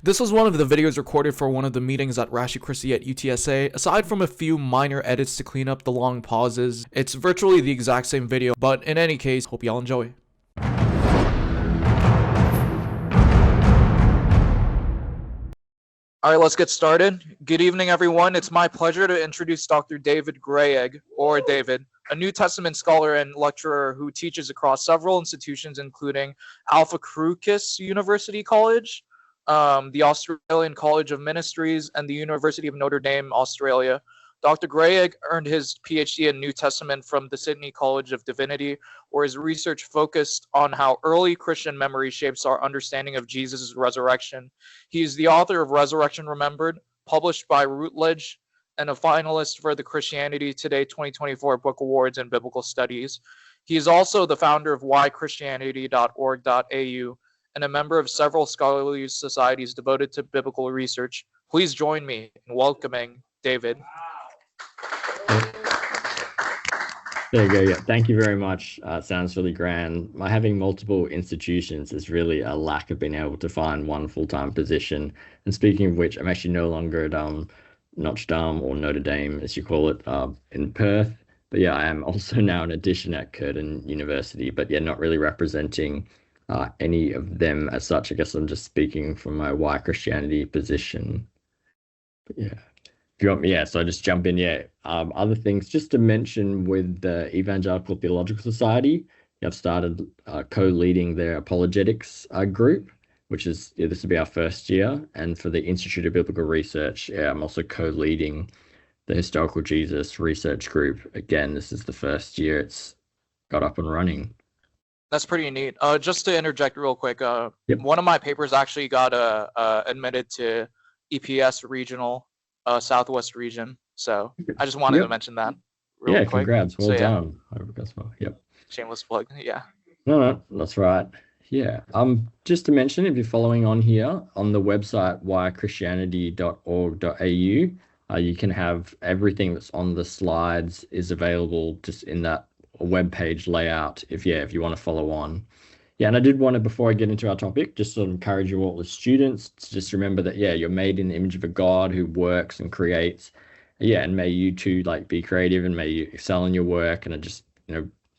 This was one of the videos recorded for one of the meetings at Christi at UTSA. Aside from a few minor edits to clean up the long pauses, it's virtually the exact same video, but in any case, hope y'all enjoy. All right, let's get started. Good evening, everyone. It's my pleasure to introduce Dr. David Graieg, or David, a New Testament scholar and lecturer who teaches across several institutions, including Alpha Crucis University College, the Australian College of Ministries, and the University of Notre Dame, Australia. Dr. Graieg earned his PhD in New Testament from the Sydney College of Divinity, where his research focused on how early Christian memory shapes our understanding of Jesus' resurrection. He is the author of Resurrection Remembered, published by Routledge, and a finalist for the Christianity Today 2024 Book Awards in Biblical Studies. He is also the founder of whychristianity.org.au and a member of several scholarly societies devoted to biblical research. Please join me in welcoming David. There you go. Yeah, thank you very much. Sounds really grand. My having multiple institutions is really a lack of being able to find one full-time position. And speaking of which, I'm actually no longer at Notre Dame, or Notre Dame, as you call it, in Perth. But yeah, I am also now an addition at Curtin University. But yeah, not really representing any of them as such. I guess I'm just speaking from my Why Christianity position. But yeah. If you want me, yeah, so I just jump in, yeah. Other things, just to mention with the Evangelical Theological Society, I've started co-leading their Apologetics group, which is, this will be our first year. And for the Institute of Biblical Research, I'm also co-leading the Historical Jesus Research Group. Again, this is the first year it's got up and running. That's pretty neat. Just to interject real quick, one of my papers actually got admitted to EPS Regional Southwest region, so I just wanted to mention that real quick. Congrats, well done. I hope it goes well. Shameless plug. No, that's right. Just to mention, if you're following on here on the website whychristianity.org.au, you can have everything that's on the slides is available just in that web page layout if you want to follow on. And I did want to, before I get into our topic, just to encourage you all as students to just remember that, you're made in the image of a God who works and creates. And may you too, be creative, and may you excel in your work. And I just,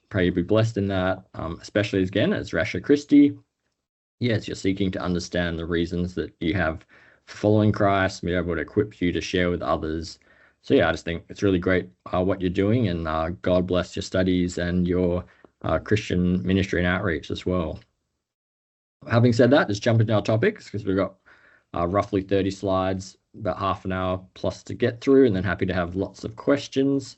pray you be blessed in that, especially again, as Rasha Christi. As you're seeking to understand the reasons that you have for following Christ, and be able to equip you to share with others. So I just think it's really great what you're doing, and God bless your studies and your Christian ministry and outreach as well. Having said that, let's jump into our topics, because we've got roughly 30 slides, about half an hour plus to get through, and then happy to have lots of questions.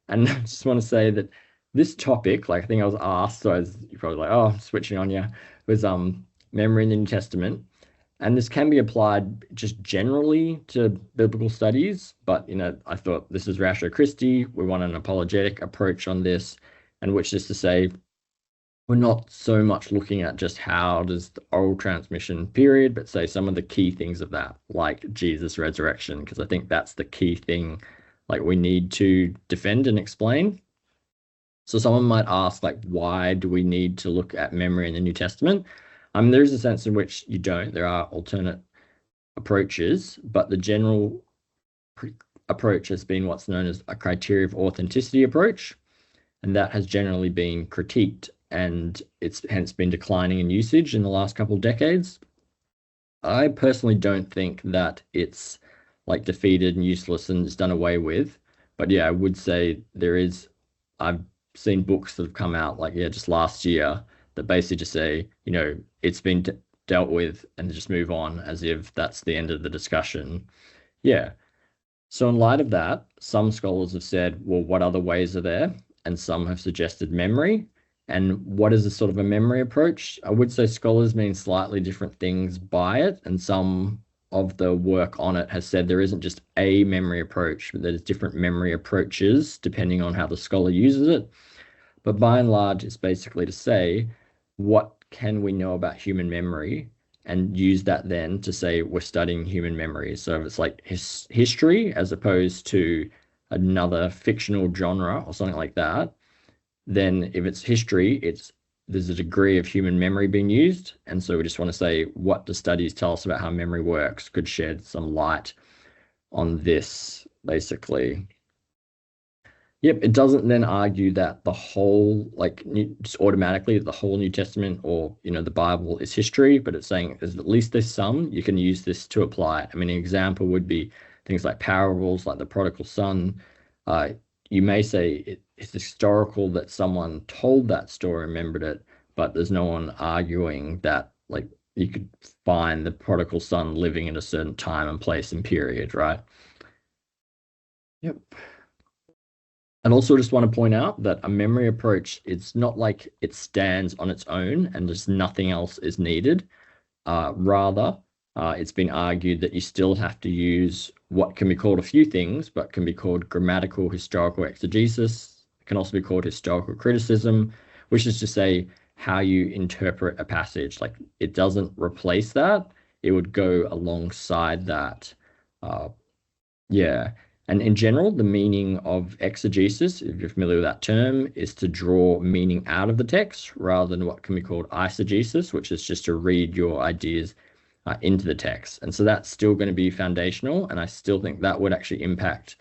And I just want to say that this topic, I think I was asked, so you're probably like, oh, I'm switching on you, was memory in the New Testament. And this can be applied just generally to biblical studies, but I thought this is Rasha Christi. We want an apologetic approach on this. And which is to say, we're not so much looking at just how does the oral transmission period, but say some of the key things of that, like Jesus' resurrection, because I think that's the key thing we need to defend and explain. So someone might ask, why do we need to look at memory in the New Testament? There's a sense in which you don't. There are alternate approaches, but the general approach has been what's known as a criteria of authenticity approach. And that has generally been critiqued, and it's hence been declining in usage in the last couple of decades. I personally don't think that it's defeated and useless and it's done away with. But I would say I've seen books that have come out just last year that basically just say, it's been dealt with and just move on as if that's the end of the discussion. So in light of that, some scholars have said, well, what other ways are there? And some have suggested memory. And what is a sort of a memory approach? I would say scholars mean slightly different things by it. And some of the work on it has said there isn't just a memory approach, but there's different memory approaches depending on how the scholar uses it. But by and large, it's basically to say, what can we know about human memory? And use that then to say we're studying human memory. So if it's history as opposed to another fictional genre or something like that, then if it's history, it's there's a degree of human memory being used. And so we just want to say, what do studies tell us about how memory works? Could shed some light on this, basically. Yep, it doesn't then argue that the whole, like, just automatically the whole New Testament or, the Bible is history, but it's saying there's at least there's some, you can use this to apply it. I mean, an example would be things like parables, like the prodigal son. You may say it's historical that someone told that story, remembered it, but there's no one arguing that, like, you could find the prodigal son living in a certain time and place and period, right? Yep. And also just want to point out that a memory approach, it's not like it stands on its own and just nothing else is needed. Rather, it's been argued that you still have to use what can be called a few things, but can be called grammatical historical exegesis. It can also be called historical criticism, which is to say how you interpret a passage. Like, it doesn't replace that. It would go alongside that. Yeah. And in general, the meaning of exegesis, if you're familiar with that term, is to draw meaning out of the text rather than what can be called eisegesis, which is just to read your ideas into the text. And so that's still going to be foundational. And I still think that would actually impact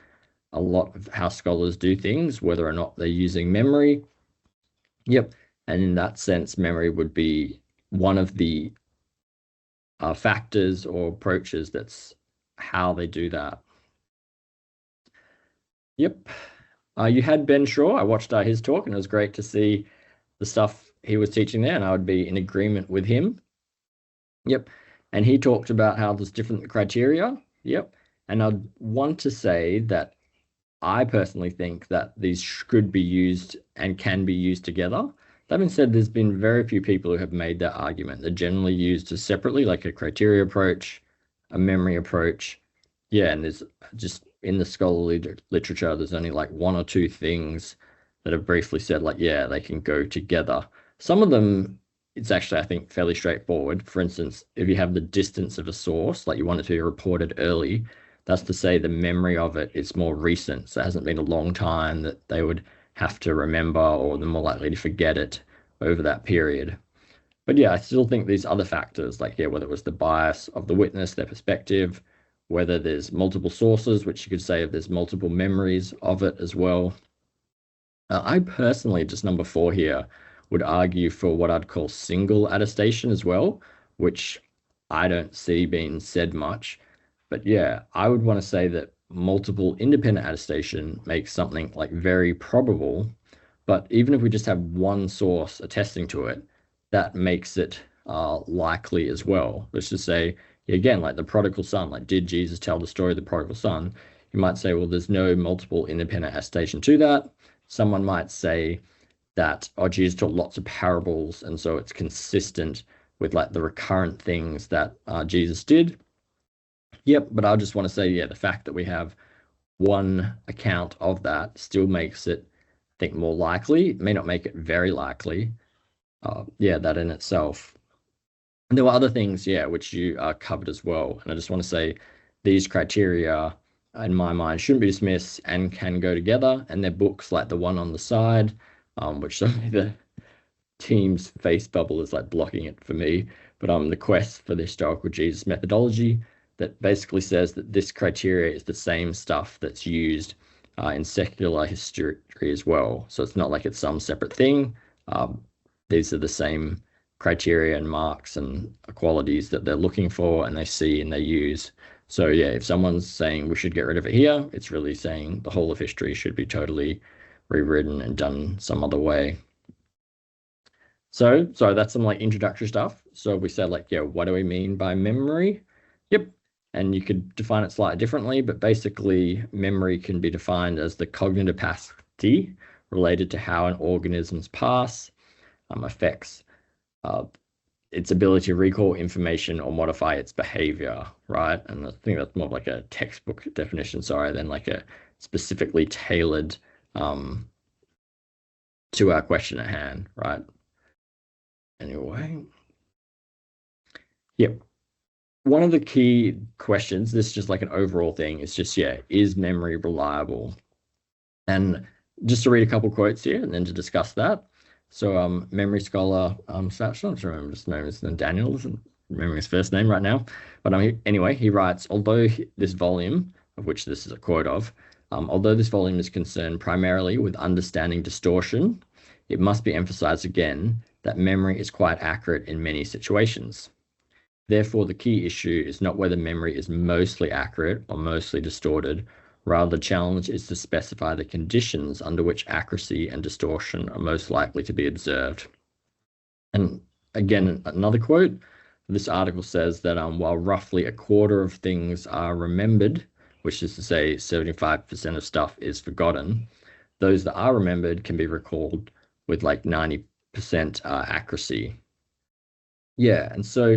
a lot of how scholars do things, whether or not they're using memory. Yep. And in that sense, memory would be one of the factors or approaches that's how they do that. Yep. You had Ben Shaw. I watched his talk, and it was great to see the stuff he was teaching there, and I would be in agreement with him. Yep. And he talked about how there's different criteria. Yep. And I'd want to say that I personally think that these should be used and can be used together. That being said, there's been very few people who have made that argument. They're generally used as separately, like a criteria approach, a memory approach. Yeah, and there's just in the scholarly literature, there's only like one or two things that have briefly said, like, yeah, they can go together. Some of them, it's actually, I think, fairly straightforward. For instance, if you have the distance of a source, like you want it to be reported early, that's to say the memory of it is more recent. So it hasn't been a long time that they would have to remember, or they're more likely to forget it over that period. But yeah, I still think these other factors, like, yeah, whether it was the bias of the witness, their perspective, whether there's multiple sources, which you could say if there's multiple memories of it as well. I personally, just number 4 here, would argue for what I'd call single attestation as well, which I don't see being said much. But yeah, I would want to say that multiple independent attestation makes something like very probable. But even if we just have one source attesting to it, that makes it likely as well. Let's just say, again, like the prodigal son, like, did Jesus tell the story of the prodigal son? You might say, well, there's no multiple independent attestation to that. Someone might say that, oh, Jesus taught lots of parables, and so it's consistent with like the recurrent things that Jesus did. Yep, but I just want to say, yeah, the fact that we have one account of that still makes it, I think, more likely. It may not make it very likely. Yeah, that in itself. And there were other things, yeah, which you covered as well. And I just want to say these criteria, in my mind, shouldn't be dismissed and can go together. And they're books like the one on the side, which some of the team's face bubble is like blocking it for me. But the Quest for the Historical Jesus Methodology, that basically says that this criteria is the same stuff that's used in secular history as well. So it's not like it's some separate thing. These are the same criteria and marks and qualities that they're looking for, and they see and they use. So yeah, if someone's saying we should get rid of it here, it's really saying the whole of history should be totally rewritten and done some other way. So that's some like introductory stuff. So we said, like, yeah, what do we mean by memory? Yep. And you could define it slightly differently, but basically memory can be defined as the cognitive capacity related to how an organism's past affects its ability to recall information or modify its behavior, right? And I think that's more like a textbook definition, sorry, than like a specifically tailored to our question at hand, right? Anyway, yep. One of the key questions, this is just like an overall thing, is just, yeah, is memory reliable? And just to read a couple quotes here and then to discuss that. So memory scholar, so I'm not sure, I'm just known as Daniel, isn't remembering his first name right now. But anyway, he writes, this volume, of which this is a quote of, although this volume is concerned primarily with understanding distortion, it must be emphasized again that memory is quite accurate in many situations. Therefore, the key issue is not whether memory is mostly accurate or mostly distorted. Rather, the challenge is to specify the conditions under which accuracy and distortion are most likely to be observed. And again, another quote. This article says that while roughly a quarter of things are remembered, which is to say 75% of stuff is forgotten, those that are remembered can be recalled with like 90% accuracy. Yeah, and so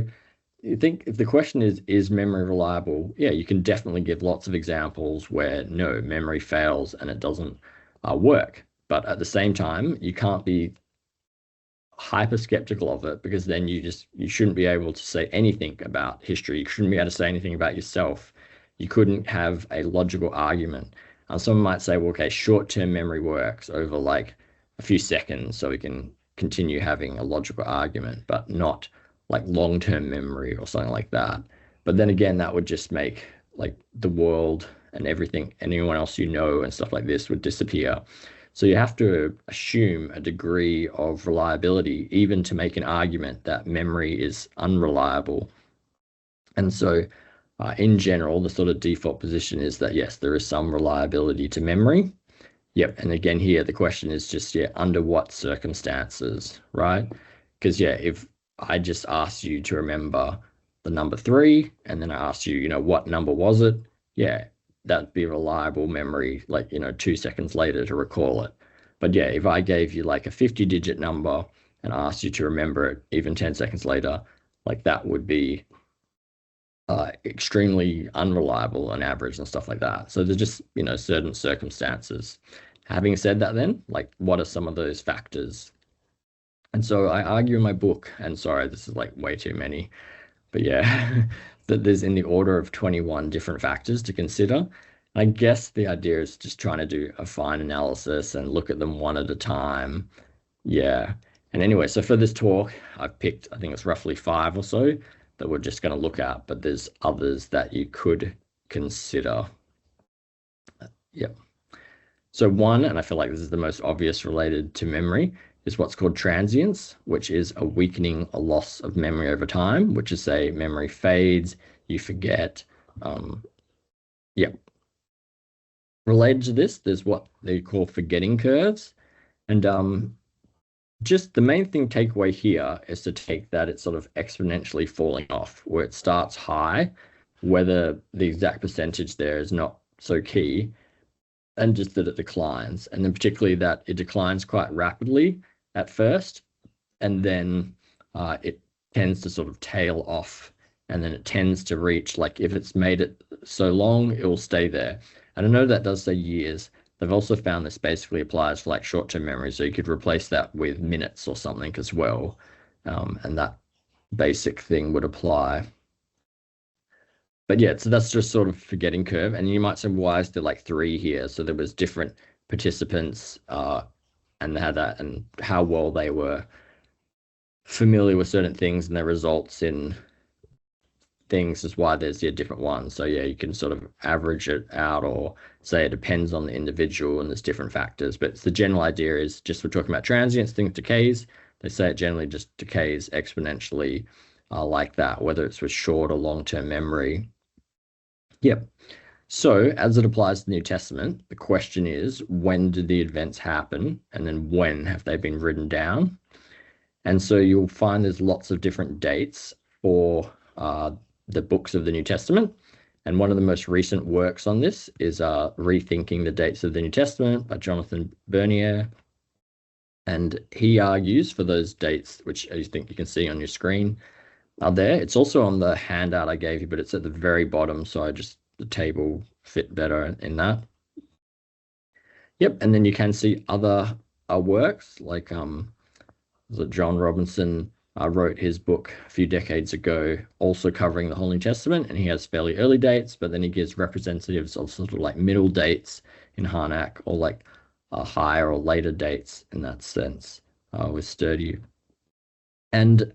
you think if the question is memory reliable? Yeah, you can definitely give lots of examples where no, memory fails and it doesn't work. But at the same time, you can't be hyper skeptical of it, because then you shouldn't be able to say anything about history. You shouldn't be able to say anything about yourself. You couldn't have a logical argument. Someone might say, well, okay, short-term memory works over like a few seconds, so we can continue having a logical argument, but not like long-term memory or something like that. But then again, that would just make like the world and everything, anyone else you know and stuff like this would disappear. So you have to assume a degree of reliability, even to make an argument that memory is unreliable. And so in general, the sort of default position is that, yes, there is some reliability to memory. Yep. And again, here, the question is just, yeah, under what circumstances, right? Because, yeah, if I just asked you to remember the number 3, and then I asked you, what number was it? Yeah, that'd be reliable memory, like, 2 seconds later to recall it. But yeah, if I gave you like a 50-digit number and asked you to remember it even 10 seconds later, like that would be extremely unreliable on average and stuff like that. So there's just, certain circumstances. Having said that, then, like, what are some of those factors? And so I argue in my book, and sorry, this is like way too many, but yeah, that there's in the order of 21 different factors to consider. I guess the idea is just trying to do a fine analysis and look at them one at a time. Yeah. And anyway, so for this talk, I've picked, I think it's roughly 5 or so that we're just going to look at, but there's others that you could consider. Yep. So one, and I feel like this is the most obvious related to memory, is what's called transience, which is a weakening, a loss of memory over time, which is, say, memory fades, you forget. Yep. Related to this, there's what they call forgetting curves. And just the main thing takeaway here is to take that it's sort of exponentially falling off, where it starts high, whether the exact percentage there is not so key, and just that it declines. And then particularly that it declines quite rapidly at first, and then it tends to sort of tail off, and then it tends to reach, like if it's made it so long, it will stay there. And I know that does say years. They've also found this basically applies for like short-term memory, so you could replace that with minutes or something as well, and that basic thing would apply. But yeah, so that's just sort of forgetting curve. And you might say, why is there like 3 here? So there was different participants, and they had that, and how well they were familiar with certain things and their results in things is why there's different ones. So yeah, you can sort of average it out, or say it depends on the individual and there's different factors. But the general idea is just we're talking about transience, things decays. They say it generally just decays exponentially like that, whether it's with short or long-term memory. Yep. So as it applies to the New Testament, the question is, when did the events happen? And then when have they been written down? And so you'll find there's lots of different dates for the books of the New Testament. And one of the most recent works on this is Rethinking the Dates of the New Testament by Jonathan Bernier. And he argues for those dates, which I think you can see on your screen, are there. It's also on the handout I gave you, but it's at the very bottom, so the table fit better in that. Yep, and then you can see other works, like John Robinson wrote his book a few decades ago, also covering the whole New Testament, and he has fairly early dates, but then he gives representatives of sort of like middle dates in Harnack, or like higher or later dates in that sense. was sturdy. And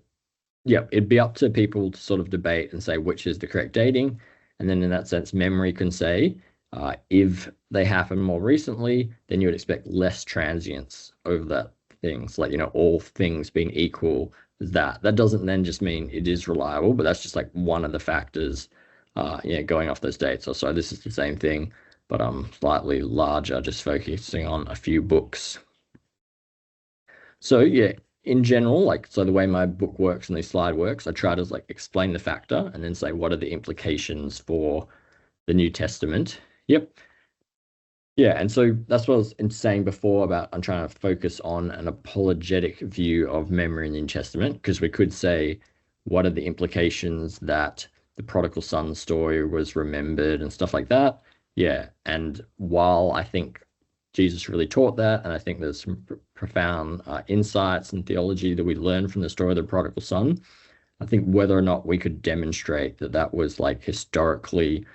yeah, it'd be up to people to sort of debate and say which is the correct dating. And then in that sense, memory can say if they happen more recently, then you would expect less transience over that things, like, all things being equal. That doesn't then just mean it is reliable, but that's just like one of the factors, going off those dates. So this is the same thing, but slightly larger, just focusing on a few books. So yeah, in general, like, so the way my book works and the slide works, I try to like explain the factor and then say what are the implications for the New Testament. Yep. Yeah, and so that's what I was saying before about I'm trying to focus on an apologetic view of memory in the New Testament, because we could say, what are the implications that the prodigal son story was remembered and stuff like that? Yeah, and while I think Jesus really taught that, and I think there's some profound insights and theology that we learn from the story of the prodigal son, I think whether or not we could demonstrate that that was like historically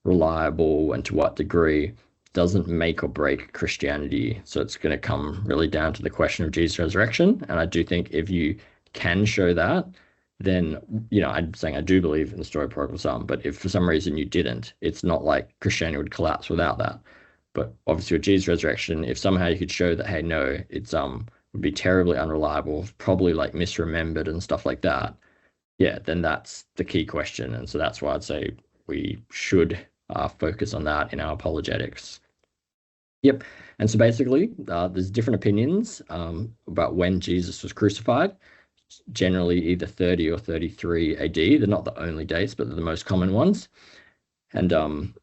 reliable and to what degree doesn't make or break Christianity. So it's going to come really down to the question of Jesus' resurrection. And I do think if you can show that, then, I'm saying I do believe in the story of prodigal son, but if for some reason you didn't, it's not like Christianity would collapse without that. But obviously with Jesus' resurrection, if somehow you could show that, hey, no, it's would be terribly unreliable, probably like misremembered and stuff like that, yeah, then that's the key question. And so that's why I'd say we should focus on that in our apologetics. Yep. And so basically, there's different opinions about when Jesus was crucified, generally either 30 or 33 AD. They're not the only dates, but they're the most common ones. And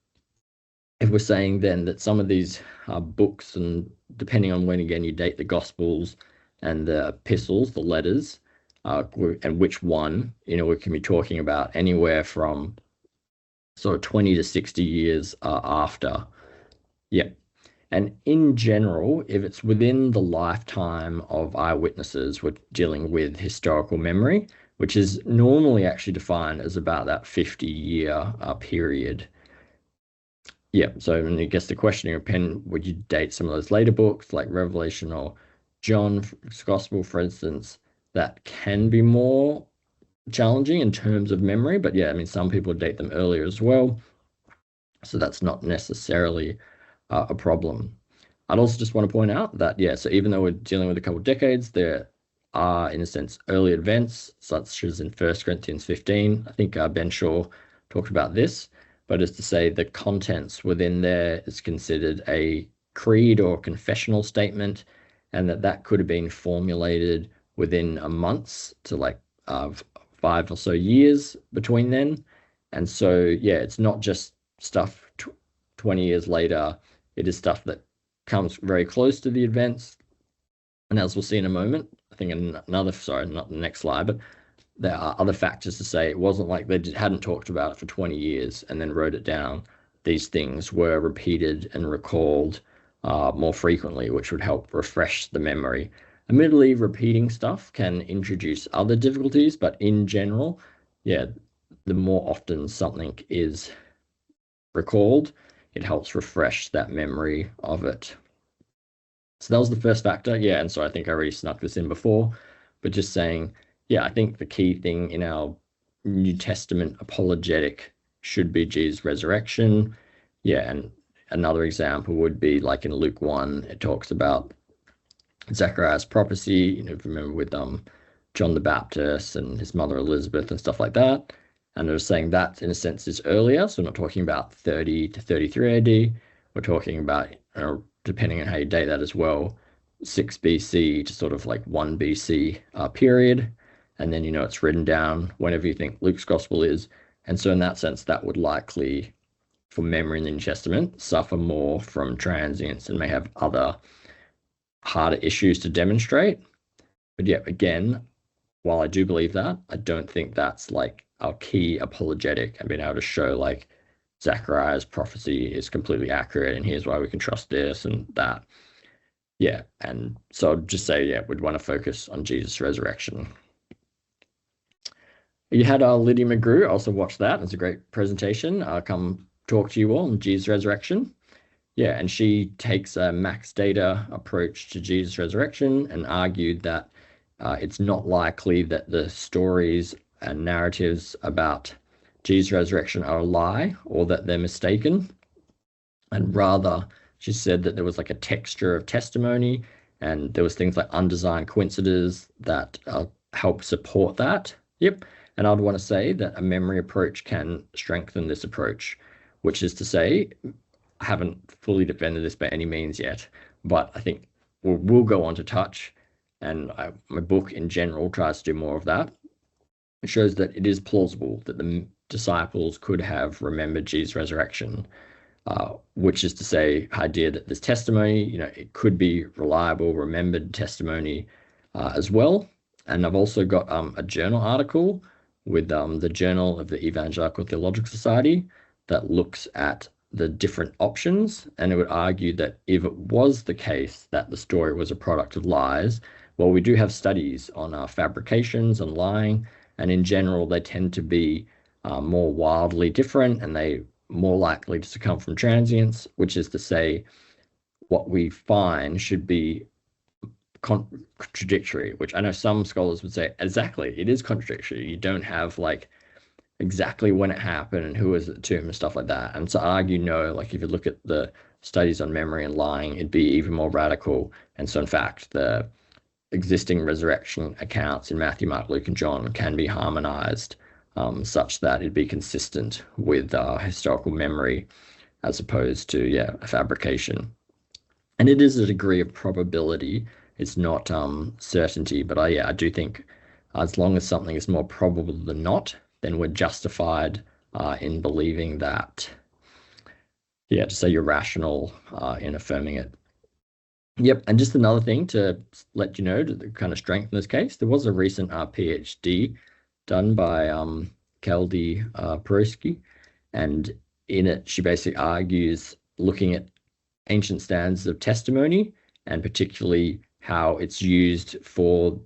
if we're saying then that some of these books, and depending on when again you date the Gospels and the epistles, the letters, and which one, we can be talking about anywhere from sort of 20 to 60 years after. Yeah. And in general, if it's within the lifetime of eyewitnesses, we're dealing with historical memory, which is normally actually defined as about that 50-year period. Yeah, so I guess the question in your pen, would you date some of those later books like Revelation or John's Gospel, for instance, that can be more challenging in terms of memory, but yeah, I mean, some people date them earlier as well, so that's not necessarily a problem. I'd also just want to point out that, yeah, so even though we're dealing with a couple of decades, there are, in a sense, early events, such as in 1 Corinthians 15. I think Ben Shaw talked about this, but as to say the contents within there is considered a creed or confessional statement, and that could have been formulated within a months to like 5 or so years between then. And so, yeah, it's not just stuff 20 years later. It is stuff that comes very close to the events. And as we'll see in a moment, I think sorry, not the next slide, but there are other factors to say it wasn't like they hadn't talked about it for 20 years and then wrote it down. These things were repeated and recalled more frequently, which would help refresh the memory. Admittedly, repeating stuff can introduce other difficulties, but in general, yeah, the more often something is recalled, it helps refresh that memory of it. So that was the first factor. Yeah, and so I think I already snuck this in before, but just saying, yeah, I think the key thing in our New Testament apologetic should be Jesus' resurrection. Yeah, and another example would be like in Luke 1, it talks about Zechariah's prophecy, if you remember, with John the Baptist and his mother Elizabeth and stuff like that. And they're saying that in a sense is earlier, so we're not talking about 30 to 33 AD. We're talking about, depending on how you date that as well, 6 BC to sort of like 1 BC period. And then, it's written down whenever you think Luke's gospel is. And so in that sense, that would likely, for memory in the New Testament, suffer more from transience and may have other harder issues to demonstrate. But yeah, again, while I do believe that, I don't think that's like our key apologetic and being able to show like Zechariah's prophecy is completely accurate and here's why we can trust this and that. Yeah, and so I'd just say, yeah, we'd want to focus on Jesus' resurrection. You had Lydia McGrew, also watched that. It's a great presentation. I'll come talk to you all on Jesus' resurrection. Yeah, and she takes a max data approach to Jesus' resurrection and argued that it's not likely that the stories and narratives about Jesus' resurrection are a lie or that they're mistaken. And rather, she said that there was like a texture of testimony and there was things like undesigned coincidences that help support that. Yep. And I'd want to say that a memory approach can strengthen this approach, which is to say, I haven't fully defended this by any means yet, but I think we'll go on to touch, and my book in general tries to do more of that. It shows that it is plausible that the disciples could have remembered Jesus' resurrection, which is to say, idea that this testimony, it could be reliable, remembered testimony as well. And I've also got a journal article with the Journal of the Evangelical Theological Society that looks at the different options, and it would argue that if it was the case that the story was a product of lies, well, we do have studies on fabrications and lying, and in general, they tend to be more wildly different, and they more likely to come from transience, which is to say, what we find should be contradictory, which I know some scholars would say, exactly, it is contradictory. You don't have like exactly when it happened and who was at the tomb and stuff like that. And to argue no, like if you look at the studies on memory and lying, it'd be even more radical. And so in fact, the existing resurrection accounts in Matthew, Mark, Luke, and John can be harmonized such that it'd be consistent with historical memory as opposed to, a fabrication. And it is a degree of probability. It's not certainty, but I do think as long as something is more probable than not, then we're justified in believing that, to say you're rational in affirming it. Yep, and just another thing to let you know to kind of strengthen this case, there was a recent PhD done by Keldy Peroski, and in it she basically argues looking at ancient standards of testimony and particularly how it's used for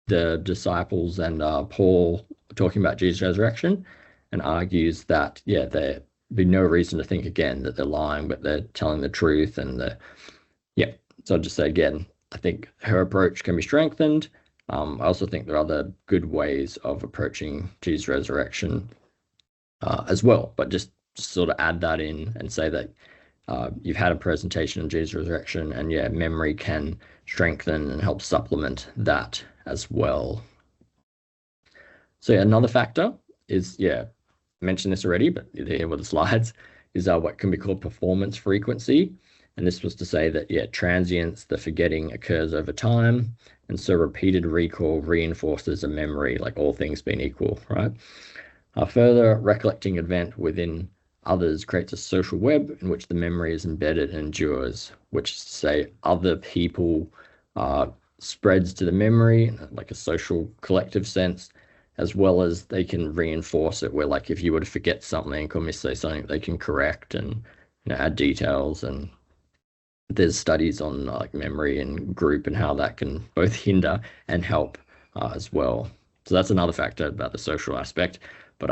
the disciples and Paul talking about Jesus' resurrection, and argues that there'd be no reason to think again that they're lying, but they're telling the truth. And so I'll just say again, I think her approach can be strengthened. I also think there are other good ways of approaching Jesus' resurrection as well, but just sort of add that in and say that you've had a presentation of Jesus' resurrection, and memory can strengthen and help supplement that as well. So another factor is, I mentioned this already, but here with the slides, is what can be called performance frequency. And this was to say that, transience, the forgetting occurs over time. And so repeated recall reinforces a memory, like all things being equal, right? A further recollecting event within others creates a social web in which the memory is embedded and endures, which is to say other people spreads to the memory, like a social collective sense, as well as they can reinforce it, where like if you were to forget something or missay something, they can correct and add details. And there's studies on like memory and group and how that can both hinder and help as well. So that's another factor about the social aspect. But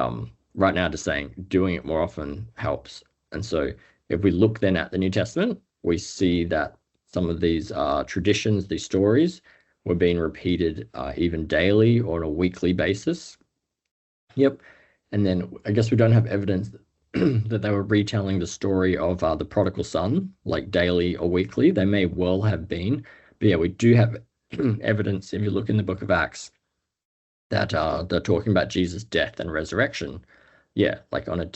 right now, just saying doing it more often helps. And so if we look then at the New Testament, we see that some of these traditions, these stories, were being repeated even daily or on a weekly basis. Yep. And then I guess we don't have evidence that they were retelling the story of the prodigal son, like daily or weekly. They may well have been. But we do have evidence, if you look in the book of Acts, that they're talking about Jesus' death and resurrection. Like on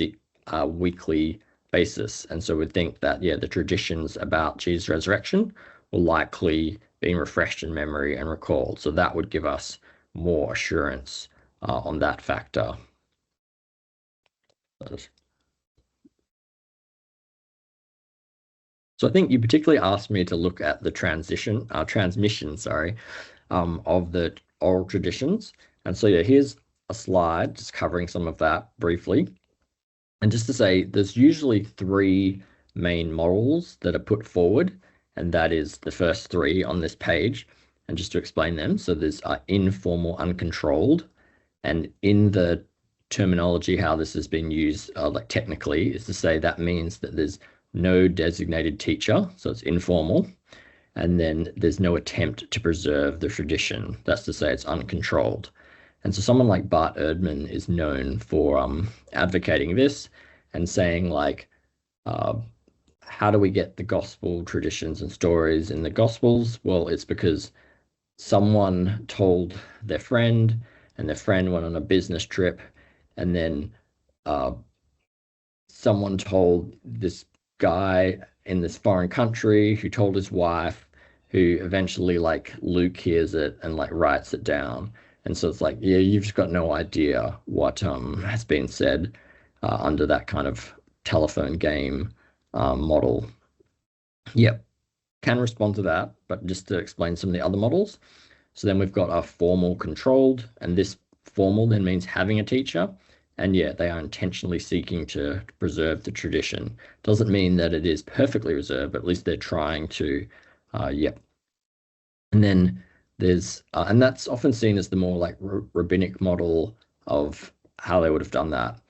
a weekly basis. And so we think that, the traditions about Jesus' resurrection will likely be refreshed in memory and recalled. So that would give us more assurance on that factor. So I think you particularly asked me to look at the transmission, of the oral traditions. And so here's a slide just covering some of that briefly. And just to say, there's usually three main morals that are put forward, and that is the first three on this page. And just to explain them, so there's informal, uncontrolled, and in the terminology, how this has been used, like technically, is to say that means that there's no designated teacher, so it's informal, and then there's no attempt to preserve the tradition. That's to say it's uncontrolled. And so someone like Bart Ehrman is known for advocating this and saying like, how do we get the gospel traditions and stories in the gospels? Well, it's because someone told their friend, and their friend went on a business trip, and then someone told this guy in this foreign country who told his wife, who eventually like Luke hears it and like writes it down. And so it's like, yeah, you've just got no idea what has been said under that kind of telephone game model. Yep, can respond to that, but just to explain some of the other models. So then we've got our formal controlled, and this formal then means having a teacher. And yeah, they are intentionally seeking to preserve the tradition. Doesn't mean that it is perfectly reserved, but at least they're trying to, yep. And then there's, and that's often seen as the more like rabbinic model of how they would have done that.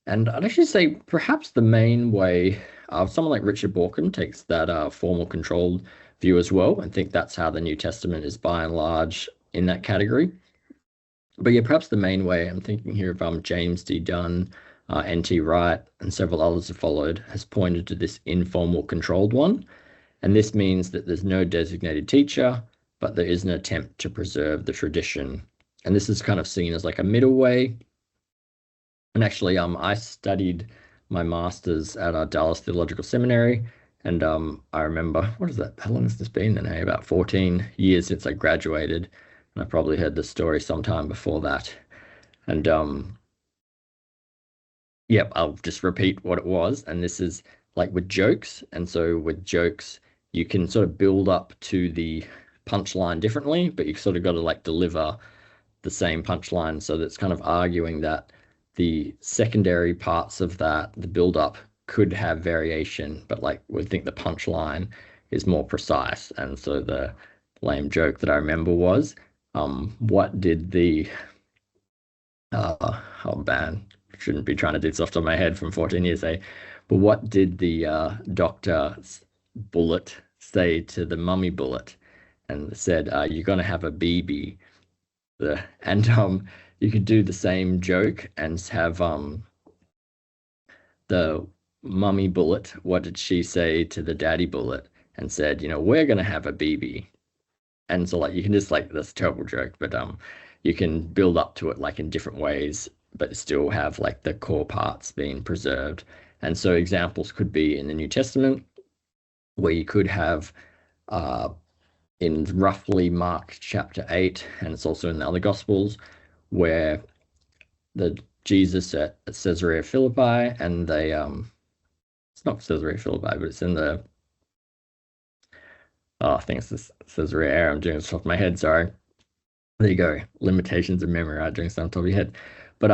And I'd actually say perhaps the main way, someone like Richard Dawkins takes that formal controlled view as well, and think that's how the New Testament is by and large in that category. But yeah, perhaps the main way I'm thinking here of James D. Dunn, N.T. Wright, and several others have followed, has pointed to this informal controlled one. And this means that there's no designated teacher, but there is an attempt to preserve the tradition. And this is kind of seen as like a middle way. And actually, I studied my master's at Dallas Theological Seminary, and I remember, what is that? How long has this been then? Hey, about 14 years since I graduated, and I probably heard the story sometime before that. And yep, I'll just repeat what it was. And this is like with jokes. And so with jokes, you can sort of build up to the punchline differently, but you sort of got to like deliver the same punchline. So that's kind of arguing that the secondary parts of that, the build-up, could have variation, but like we think the punchline is more precise. And so the lame joke that I remember was, what did the oh man, shouldn't be trying to do this off the top of my head from 14 years, eh? But what did the Dr. Bullet say to the mummy bullet? And said, you're gonna have a baby. And you could do the same joke and have the mummy bullet, what did she say to the daddy bullet? And said, we're gonna have a baby. And so like you can just like, that's a terrible joke, but you can build up to it like in different ways, but still have like the core parts being preserved. And so examples could be in the New Testament, where you could have in roughly Mark chapter 8, and it's also in the other Gospels, where the Jesus at Caesarea Philippi, and they it's not Caesarea Philippi, but it's in the I think it's this Caesarea Area. I'm doing this off my head, sorry. There you go. Limitations of memory, right? Doing stuff on top of your head. But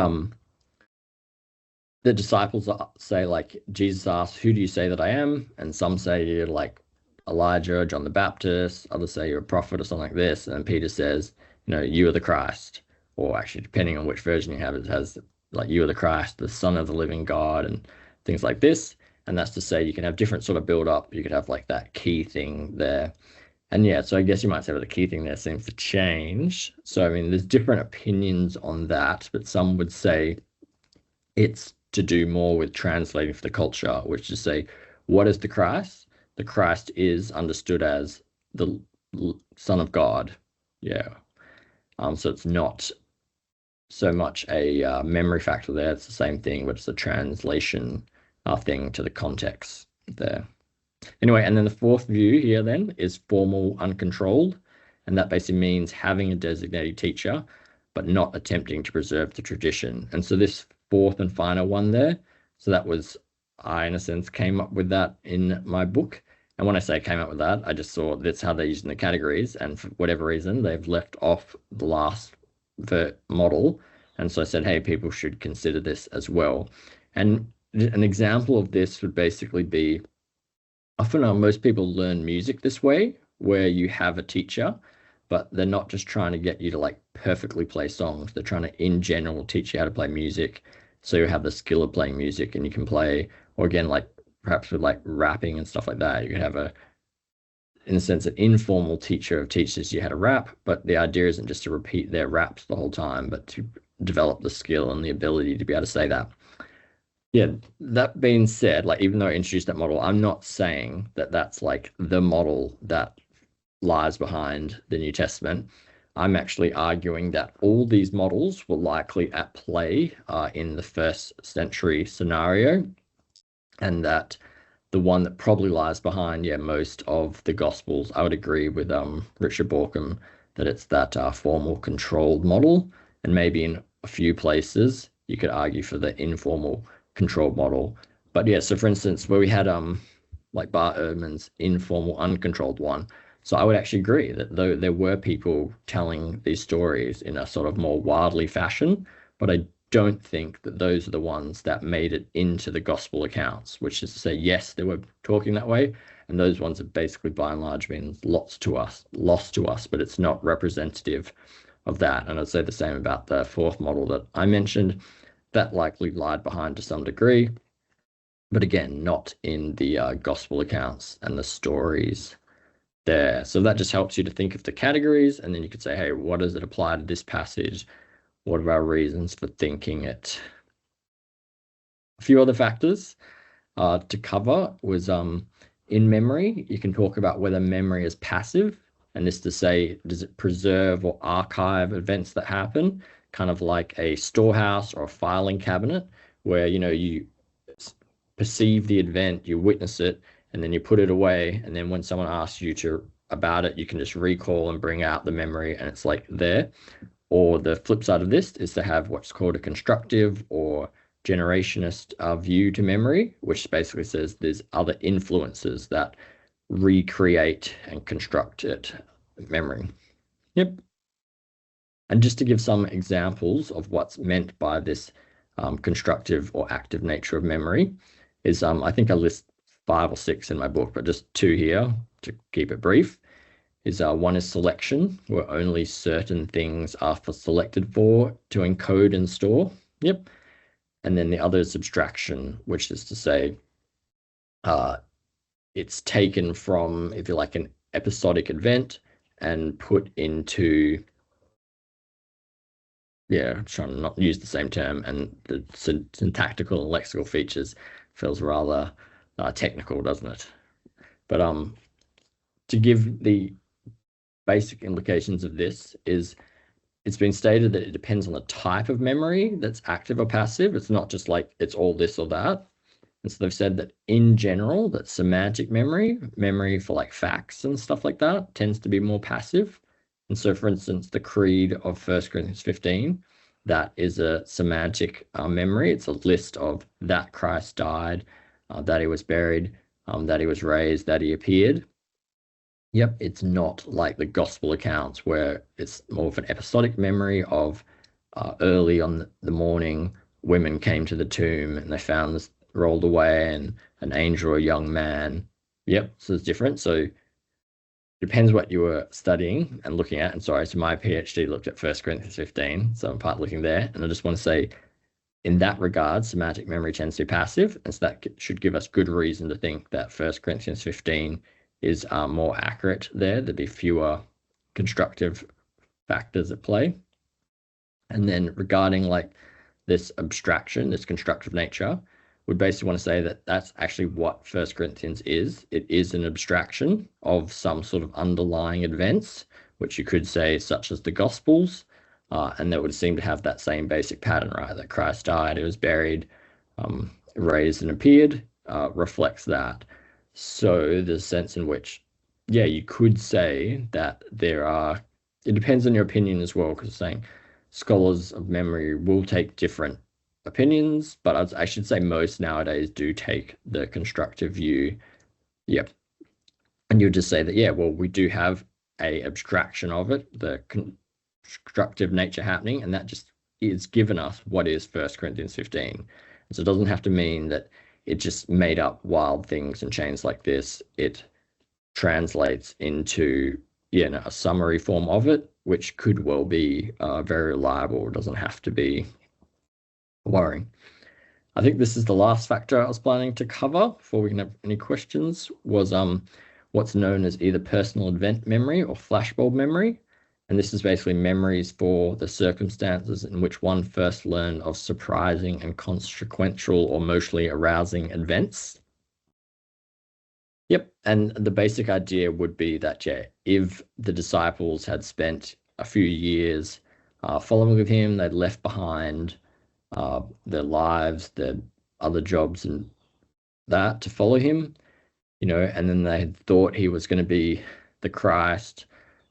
the disciples say, like, Jesus asks, who do you say that I am? And some say you're like Elijah, John the Baptist, others say you're a prophet or something like this. And Peter says, you are the Christ. Or actually, depending on which version you have, it has like, you are the Christ, the Son of the living God, and things like this. And that's to say you can have different sort of build up. You could have like that key thing there. And yeah, so I guess you might say, well, the key thing there seems to change. So, I mean, there's different opinions on that, but some would say it's to do more with translating for the culture, which is to say, what is the Christ? The Christ is understood as the Son of God. Yeah. So it's not so much a memory factor there. It's the same thing, but it's a translation thing to the context there. Anyway, and then the fourth view here then is formal uncontrolled, and that basically means having a designated teacher, but not attempting to preserve the tradition. And so this fourth and final one there, so that was, I, in a sense, came up with that in my book. And when I say came up with that, I just saw that's how they're using the categories, and for whatever reason, they've left off the last model. And so I said, hey, people should consider this as well. And an example of this would basically be, often most people learn music this way, where you have a teacher, but they're not just trying to get you to like perfectly play songs. They're trying to, in general, teach you how to play music. So you have the skill of playing music and you can play, or again, like perhaps with like rapping and stuff like that. You could have in a sense, an informal teacher teaches you how to rap, but the idea isn't just to repeat their raps the whole time, but to develop the skill and the ability to be able to say that. Yeah, that being said, like even though I introduced that model, I'm not saying that that's like the model that lies behind the New Testament. I'm actually arguing that all these models were likely at play in the first century scenario, and that the one that probably lies behind, most of the Gospels, I would agree with Richard Borkham that it's that formal controlled model, and maybe in a few places you could argue for the informal controlled model. But yeah, so for instance, where we had like Bart Ehrman's informal uncontrolled one, so I would actually agree that though there were people telling these stories in a sort of more wildly fashion, but I don't think that those are the ones that made it into the gospel accounts, which is to say, yes, they were talking that way, and those ones have basically by and large been lost to us, but it's not representative of that. And I'd say the same about the fourth model that I mentioned, that likely lied behind to some degree, but again, not in the gospel accounts and the stories there. So that just helps you to think of the categories, and then you could say, hey, what does it apply to this passage? What are our reasons for thinking it? A few other factors to cover was in memory, you can talk about whether memory is passive, and this to say, does it preserve or archive events that happen, kind of like a storehouse or a filing cabinet, where you perceive the event, you witness it, and then you put it away, and then when someone asks you about it, you can just recall and bring out the memory, and it's like there. Or the flip side of this is to have what's called a constructive or generationist view to memory, which basically says there's other influences that recreate and construct memory. Yep. And just to give some examples of what's meant by this constructive or active nature of memory is, I think I list 5 or 6 in my book, but just 2 here to keep it brief. One is selection, where only certain things are selected for to encode and store. Yep. And then the other is abstraction, which is to say, it's taken from, if you like, an episodic event and put into, I'm trying to not use the same term, and the syntactical and lexical features feels rather technical, doesn't it? But to give the basic implications of this is, it's been stated that it depends on the type of memory that's active or passive. It's not just like it's all this or that. And so they've said that in general, that semantic memory for like facts and stuff like that, tends to be more passive. And so, for instance, the creed of 1 Corinthians 15, that is a semantic memory. It's a list of that Christ died, that he was buried, that he was raised, that he appeared. Yep, it's not like the gospel accounts where it's more of an episodic memory of early on the morning, women came to the tomb and they found this rolled away and an angel or a young man. Yep, so it's different. So it depends what you were studying and looking at. And sorry, so my PhD looked at 1 Corinthians 15, so I'm part looking there. And I just want to say, in that regard, semantic memory tends to be passive, and so that should give us good reason to think that 1 Corinthians 15 is more accurate there. There'd be fewer constructive factors at play. And then regarding like this abstraction, this constructive nature, we basically want to say that that's actually what 1 Corinthians is. It is an abstraction of some sort of underlying events, which you could say such as the Gospels, and that would seem to have that same basic pattern, right? That Christ died, he was buried, raised and appeared, reflects that. So there's a sense in which, you could say that it depends on your opinion as well, because saying scholars of memory will take different opinions, but I should say most nowadays do take the constructive view. Yep. And you'll just say that, we do have a abstraction of it, the constructive nature happening, and that just is given us what is 1 Corinthians 15. And so it doesn't have to mean that it just made up wild things and chains like this. It translates into a summary form of it, which could well be very reliable. It doesn't have to be worrying. I think this is the last factor I was planning to cover before we can have any questions, was what's known as either personal event memory or flashbulb memory. And this is basically memories for the circumstances in which one first learned of surprising and consequential or emotionally arousing events. Yep, and the basic idea would be that, yeah, if the disciples had spent a few years following with him, they'd left behind their lives, their other jobs and that to follow him, and then they had thought he was going to be the Christ,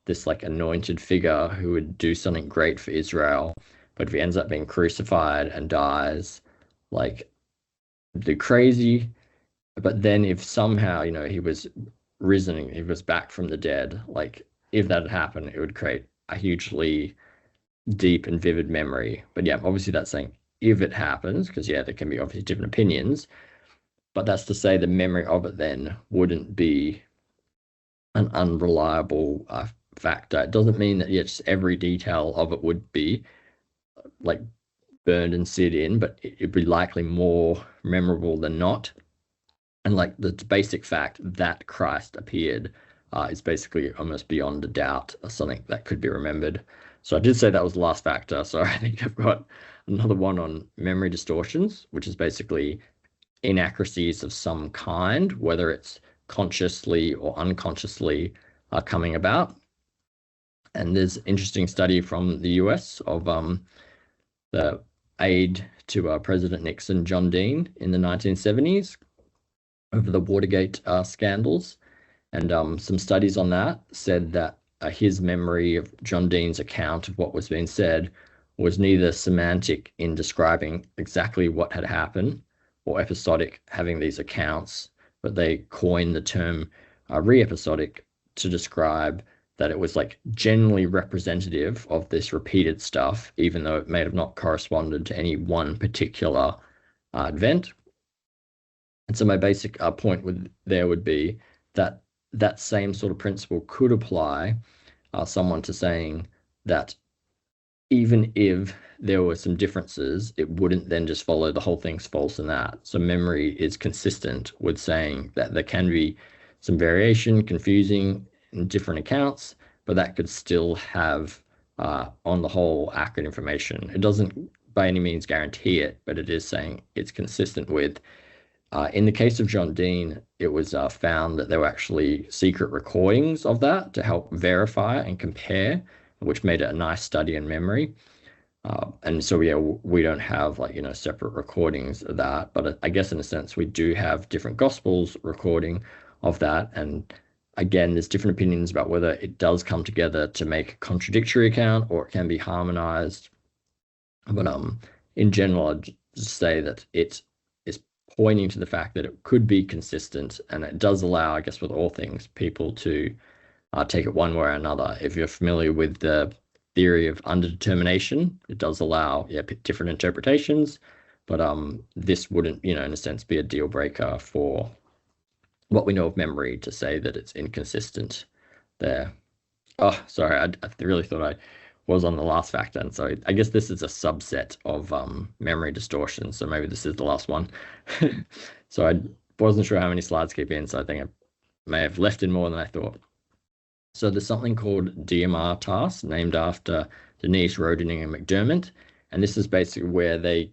this like anointed figure who would do something great for Israel. But if he ends up being crucified and dies, like, do crazy. But then if somehow, he was risen, he was back from the dead, like if that had happened, it would create a hugely deep and vivid memory. But yeah, obviously that's saying if it happens, because yeah, there can be obviously different opinions, but that's to say the memory of it then wouldn't be an unreliable factor. It doesn't mean that just every detail of it would be like burned and seared in, but it'd be likely more memorable than not. And like the basic fact that Christ appeared is basically almost beyond a doubt something that could be remembered. So I did say that was the last factor. So I think I've got another one on memory distortions, which is basically inaccuracies of some kind, whether it's consciously or unconsciously coming about. And there's an interesting study from the US of the aide to President Nixon, John Dean, in the 1970s over the Watergate scandals. And some studies on that said that his memory of John Dean's account of what was being said was neither semantic in describing exactly what had happened or episodic having these accounts, but they coined the term re-episodic to describe that it was like generally representative of this repeated stuff, even though it may have not corresponded to any one particular event. And so my basic point would be that that same sort of principle could apply someone to saying that even if there were some differences, it wouldn't then just follow the whole thing's false in that. So memory is consistent with saying that there can be some variation, confusing in different accounts, but that could still have, on the whole, accurate information. It doesn't by any means guarantee it, but it is saying it's consistent with. In the case of John Dean, it was found that there were actually secret recordings of that to help verify and compare, which made it a nice study in memory. And so, yeah, we don't have like, separate recordings of that. But I guess in a sense, we do have different gospels recording of that. And again, there's different opinions about whether it does come together to make a contradictory account or it can be harmonized. But in general, I'd just say that it is pointing to the fact that it could be consistent, and it does allow, I guess, with all things, people to take it one way or another. If you're familiar with the theory of underdetermination, it does allow different interpretations, but this wouldn't, in a sense, be a deal breaker for what we know of memory to say that it's inconsistent there. Oh, sorry, I really thought I was on the last factor, and so I guess this is a subset of memory distortion, so maybe this is the last one. So I wasn't sure how many slides keep in, so I think I may have left in more than I thought. So there's something called DMR tasks, named after Denise Rodening and McDermott, and this is basically where they,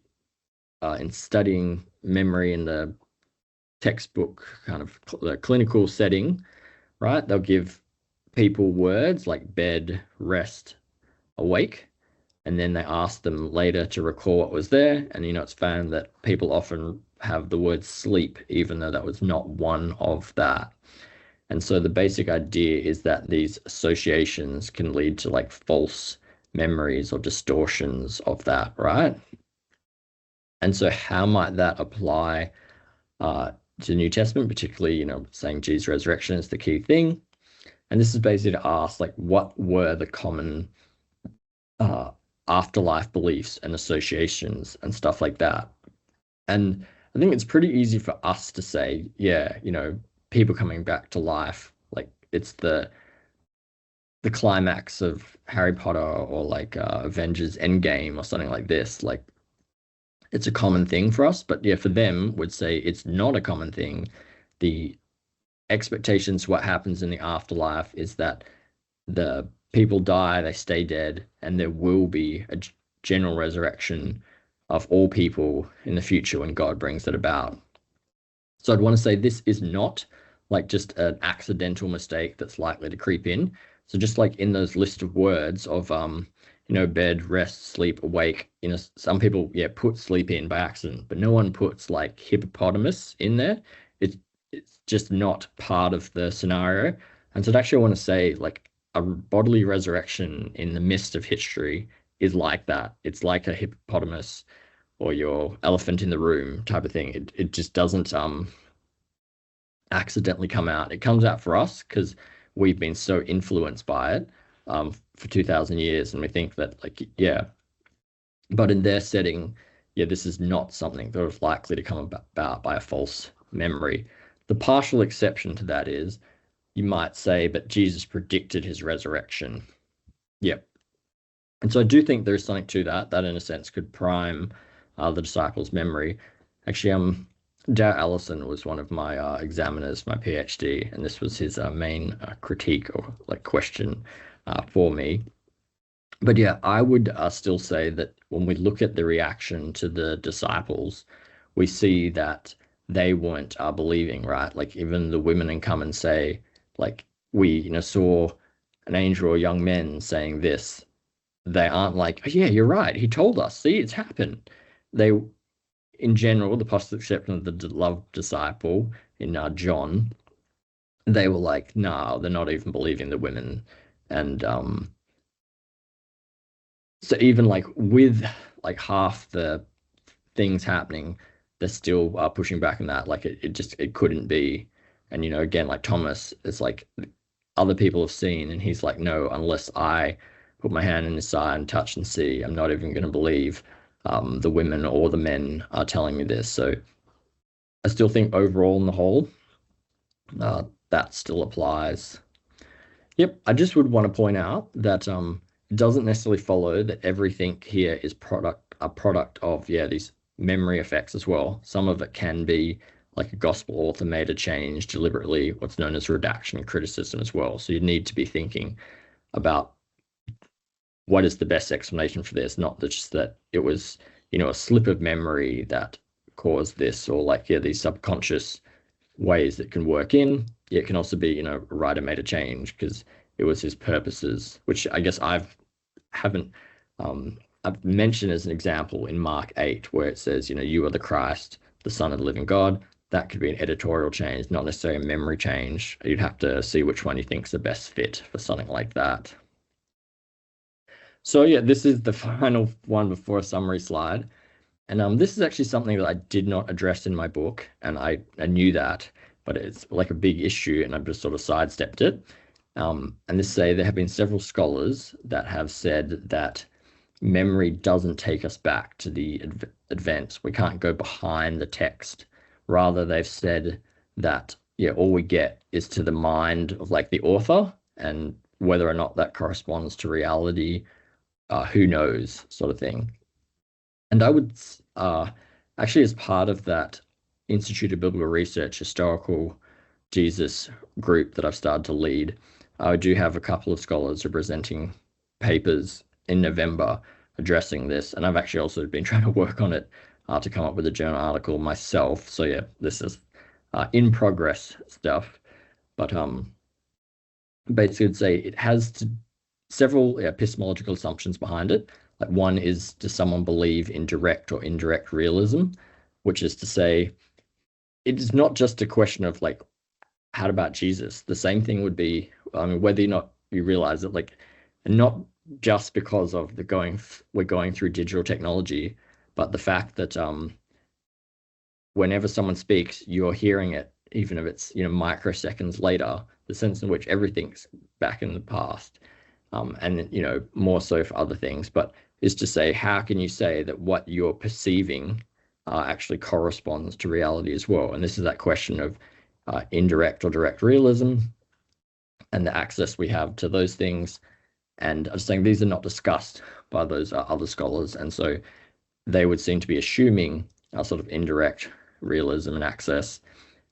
in studying memory in the textbook kind of the clinical setting, right, they'll give people words like bed, rest, awake, and then they ask them later to recall what was there, and it's found that people often have the word sleep even though that was not one of that. And so the basic idea is that these associations can lead to like false memories or distortions of that, right? And so how might that apply to the New Testament, particularly, saying Jesus' resurrection is the key thing? And this is basically to ask, like, what were the common afterlife beliefs and associations and stuff like that? And I think it's pretty easy for us to say, yeah, people coming back to life, like it's the climax of Harry Potter or like Avengers Endgame or something like this. Like it's a common thing for us, but yeah, for them would say it's not a common thing. The expectations, what happens in the afterlife is that the people die, they stay dead, and there will be a general resurrection of all people in the future when God brings it about. So I'd want to say this is not like just an accidental mistake that's likely to creep in. So just like in those list of words of bed, rest, sleep, awake, some people put sleep in by accident, but no one puts like hippopotamus in there. It's just not part of the scenario. And so I'd actually want to say like a bodily resurrection in the midst of history is like that. It's like a hippopotamus or your elephant in the room type of thing. It just doesn't accidentally come out. It comes out for us because we've been so influenced by it for 2,000 years, and we think that like but in their setting, this is not something that is likely to come about by a false memory. The partial exception to that is you might say, but Jesus predicted his resurrection. Yep. And so I do think there's something to that in a sense could prime the disciples' memory. Actually, Darrell Allison was one of my examiners, my PhD, and this was his main critique or like question for me. But yeah, I would still say that when we look at the reaction to the disciples, we see that they weren't believing, right? Like even the women come and say, like, we saw an angel or young men saying this. They aren't like, oh, yeah, you're right. He told us. See, it's happened. They, in general, the possible exception of the loved disciple in John, they were like, no, they're not even believing the women. And so even like with like half the things happening, they're still pushing back on that. Like it couldn't be. And again, like Thomas is like other people have seen, and he's like, no, unless I put my hand in his side and touch and see, I'm not even going to believe the women or the men are telling me this. So I still think overall in the whole, that still applies. Yep, I just would want to point out that it doesn't necessarily follow that everything here is a product of these memory effects as well. Some of it can be like a gospel author made a change deliberately, what's known as redaction and criticism as well. So you need to be thinking about what is the best explanation for this, not just that it was a slip of memory that caused this, or like these subconscious ways that can work in. It can also be a writer made a change because it was his purposes, which I guess I've mentioned as an example in Mark 8, where it says, you are the Christ, the Son of the living God. That could be an editorial change, not necessarily a memory change. You'd have to see which one you think's the best fit for something like that. So yeah, this is the final one before a summary slide. And this is actually something that I did not address in my book, and I knew that, but it's like a big issue, and I've just sort of sidestepped it. And this say there have been several scholars that have said that memory doesn't take us back to the events. We can't go behind the text. Rather, they've said that all we get is to the mind of like the author, and whether or not that corresponds to reality, who knows, sort of thing. And I would actually, as part of that Institute of Biblical Research historical Jesus group that I've started to lead, I do have a couple of scholars who are presenting papers in November addressing this, and I've actually also been trying to work on it to come up with a journal article myself. So yeah, this is in progress stuff, but basically I'd say it has several epistemological assumptions behind it. Like one is, does someone believe in direct or indirect realism, which is to say, it is not just a question of like, how about Jesus? The same thing would be, whether or not you realize that, like, and not just because of we're going through digital technology, but the fact that whenever someone speaks, you're hearing it, even if it's microseconds later. The sense in which everything's back in the past, and more so for other things, but is to say, how can you say that what you're perceiving actually corresponds to reality as well? And this is that question of indirect or direct realism and the access we have to those things. And I'm saying these are not discussed by those other scholars. And so they would seem to be assuming a sort of indirect realism and access,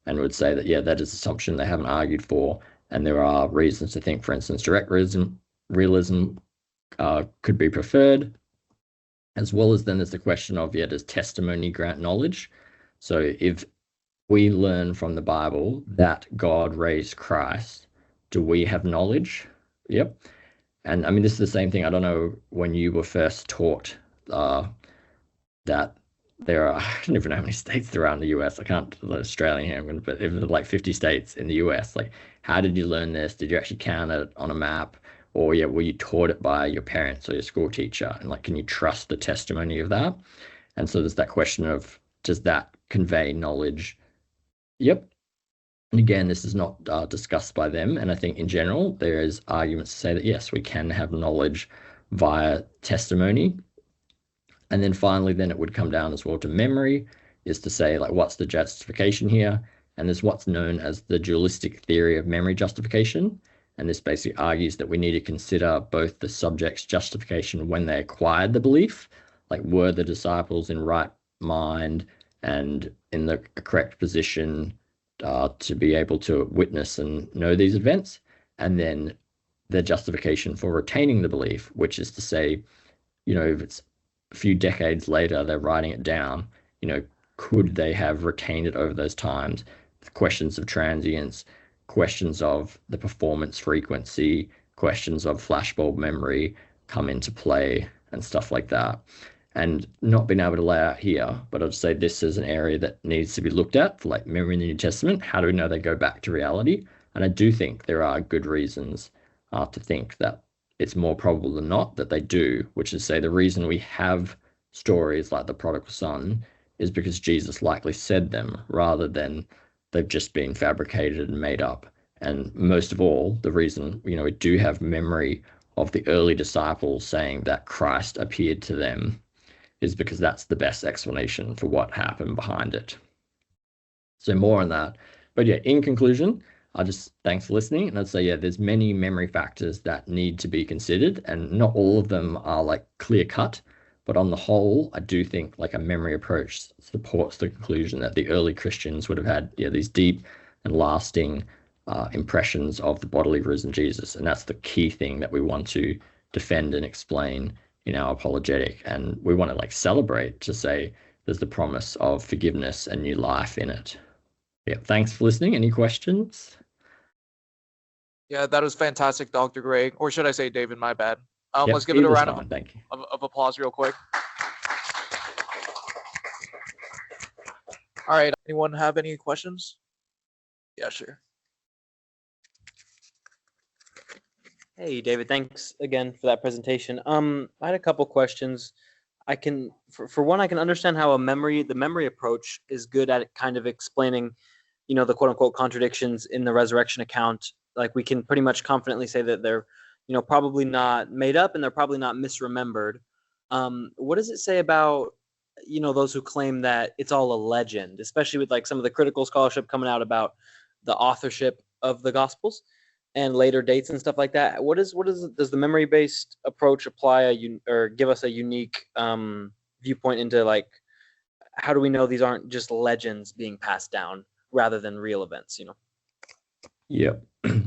and would say that, yeah, that is an assumption they haven't argued for, and there are reasons to think, for instance, direct realism could be preferred, as well as then there's the question of, yeah, does testimony grant knowledge? So if we learn from the Bible that God raised Christ, do we have knowledge? Yep. And I mean, this is the same thing. I don't know when you were first taught that there are, I don't even know how many states there are in the US. I can't, Australian here, but if there's like 50 states in the US, like, how did you learn this? Did you actually count it on a map? Or, yeah, were you taught it by your parents or your school teacher? And like, can you trust the testimony of that? And so there's that question of, does that convey knowledge? Yep. And again, this is not discussed by them. And I think in general, there is arguments to say that, yes, we can have knowledge via testimony. And then finally, then it would come down as well to memory, is to say, like, what's the justification here? And there's what's known as the dualistic theory of memory justification. And this basically argues that we need to consider both the subject's justification when they acquired the belief, like, were the disciples in right mind and in the correct position to be able to witness and know these events, and then their justification for retaining the belief, which is to say, if it's a few decades later, they're writing it down, could they have retained it over those times? Questions of transience, questions of the performance frequency, questions of flashbulb memory come into play and stuff like that. And not being able to lay out here, but I'd say this is an area that needs to be looked at for like memory in the New Testament. How do we know they go back to reality? And I do think there are good reasons to think that it's more probable than not that they do, which is, say, the reason we have stories like the prodigal son is because Jesus likely said them, rather than they've just been fabricated and made up. And most of all, the reason, we do have memory of the early disciples saying that Christ appeared to them is because that's the best explanation for what happened behind it. So more on that. But yeah, in conclusion, thanks for listening. And I'd say, yeah, there's many memory factors that need to be considered, and not all of them are like clear cut. But on the whole, I do think like a memory approach supports the conclusion that the early Christians would have had, these deep and lasting impressions of the bodily risen Jesus. And that's the key thing that we want to defend and explain in our apologetic. And we want to like celebrate, to say there's the promise of forgiveness and new life in it. Yeah, thanks for listening. Any questions? Yeah, that was fantastic, Dr. Graieg. Or should I say David, my bad. Yep, let's give it a round of applause real quick. All right, anyone have any questions? Yeah, sure. Hey, David, thanks again for that presentation. I had a couple questions. For one, I can understand how the memory approach is good at kind of explaining, the quote unquote contradictions in the resurrection account. Like, we can pretty much confidently say that they're, probably not made up and they're probably not misremembered. What does it say about, those who claim that it's all a legend, especially with like some of the critical scholarship coming out about the authorship of the Gospels and later dates and stuff like that? Does the memory-based approach apply or give us a unique viewpoint into, like, how do we know these aren't just legends being passed down rather than real events? Yeah,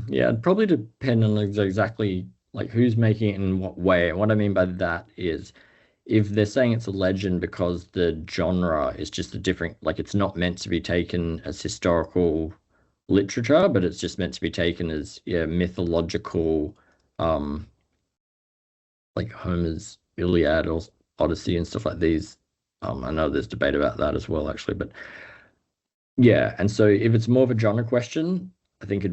yeah, it'd probably depend on exactly like who's making it in what way. And what I mean by that is, if they're saying it's a legend because the genre is just a different, like, it's not meant to be taken as historical literature, but it's just meant to be taken as mythological, like Homer's Iliad or Odyssey and stuff like these. I know there's debate about that as well, actually, but yeah. And so if it's more of a genre question, I think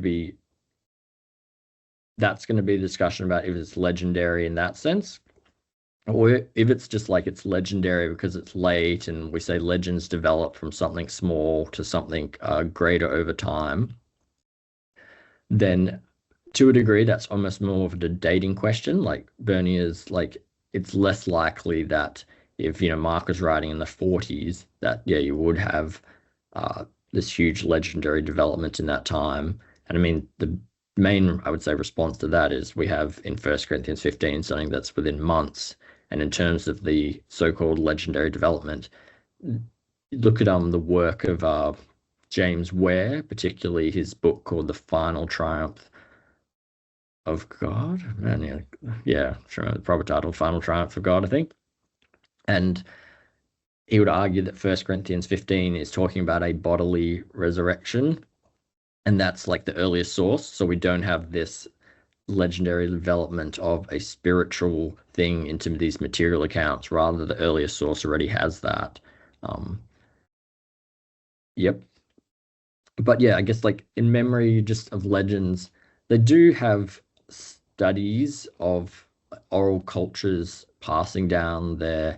that's going to be a discussion about if it's legendary in that sense, or if it's just like it's legendary because it's late, and we say legends develop from something small to something greater over time, then to a degree that's almost more of a dating question. Like Bernie is like, it's less likely that if Mark was writing in the 40s that you would have this huge legendary development in that time. And I mean, the main, I would say, response to that is we have in 1 Corinthians 15 something that's within months, And in terms of the so-called legendary development, look at the work of James Ware, particularly his book called The Final Triumph of God. Man, yeah, sure, the proper title, Final Triumph of God, I think. And he would argue that 1 Corinthians 15 is talking about a bodily resurrection, and that's like the earliest source. So we don't have this legendary development of a spiritual thing into these material accounts. Rather, the earliest source already has that. Yep. But yeah, I guess like in memory just of legends, they do have studies of oral cultures passing down their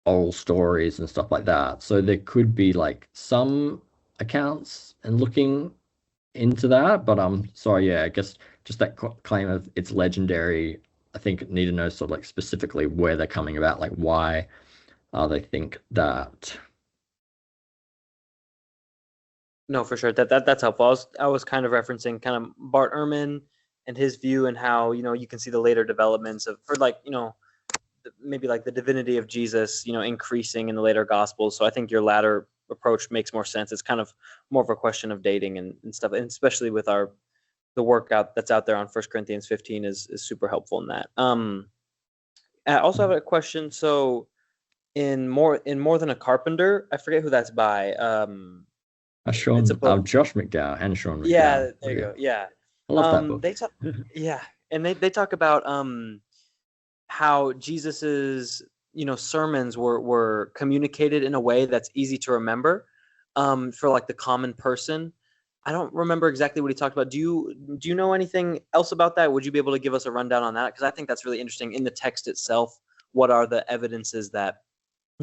oral stories and stuff like that. So there could be like some accounts and looking into that, but sorry, yeah, I guess just that claim of it's legendary, I think need to know sort of like specifically where they're coming about, like why they think that. No, for sure. That's helpful. I was kind of referencing kind of Bart Ehrman and his view and how, you can see the later developments of, or like, maybe like the divinity of Jesus, increasing in the later gospels. So I think your latter approach makes more sense. It's kind of more of a question of dating and stuff, and especially with the work that's out there on 1 Corinthians 15 is super helpful in that. I also have a question. So in more than a carpenter, I forget who that's by. Josh McDowell and Sean McDowell. Yeah, there you go. Yeah, I love that book. They talk about how Jesus's sermons were communicated in a way that's easy to remember for like the common person. I don't remember exactly what he talked about. Do you know anything else about that? Would you be able to give us a rundown on that? Because I think that's really interesting in the text itself. What are the evidences that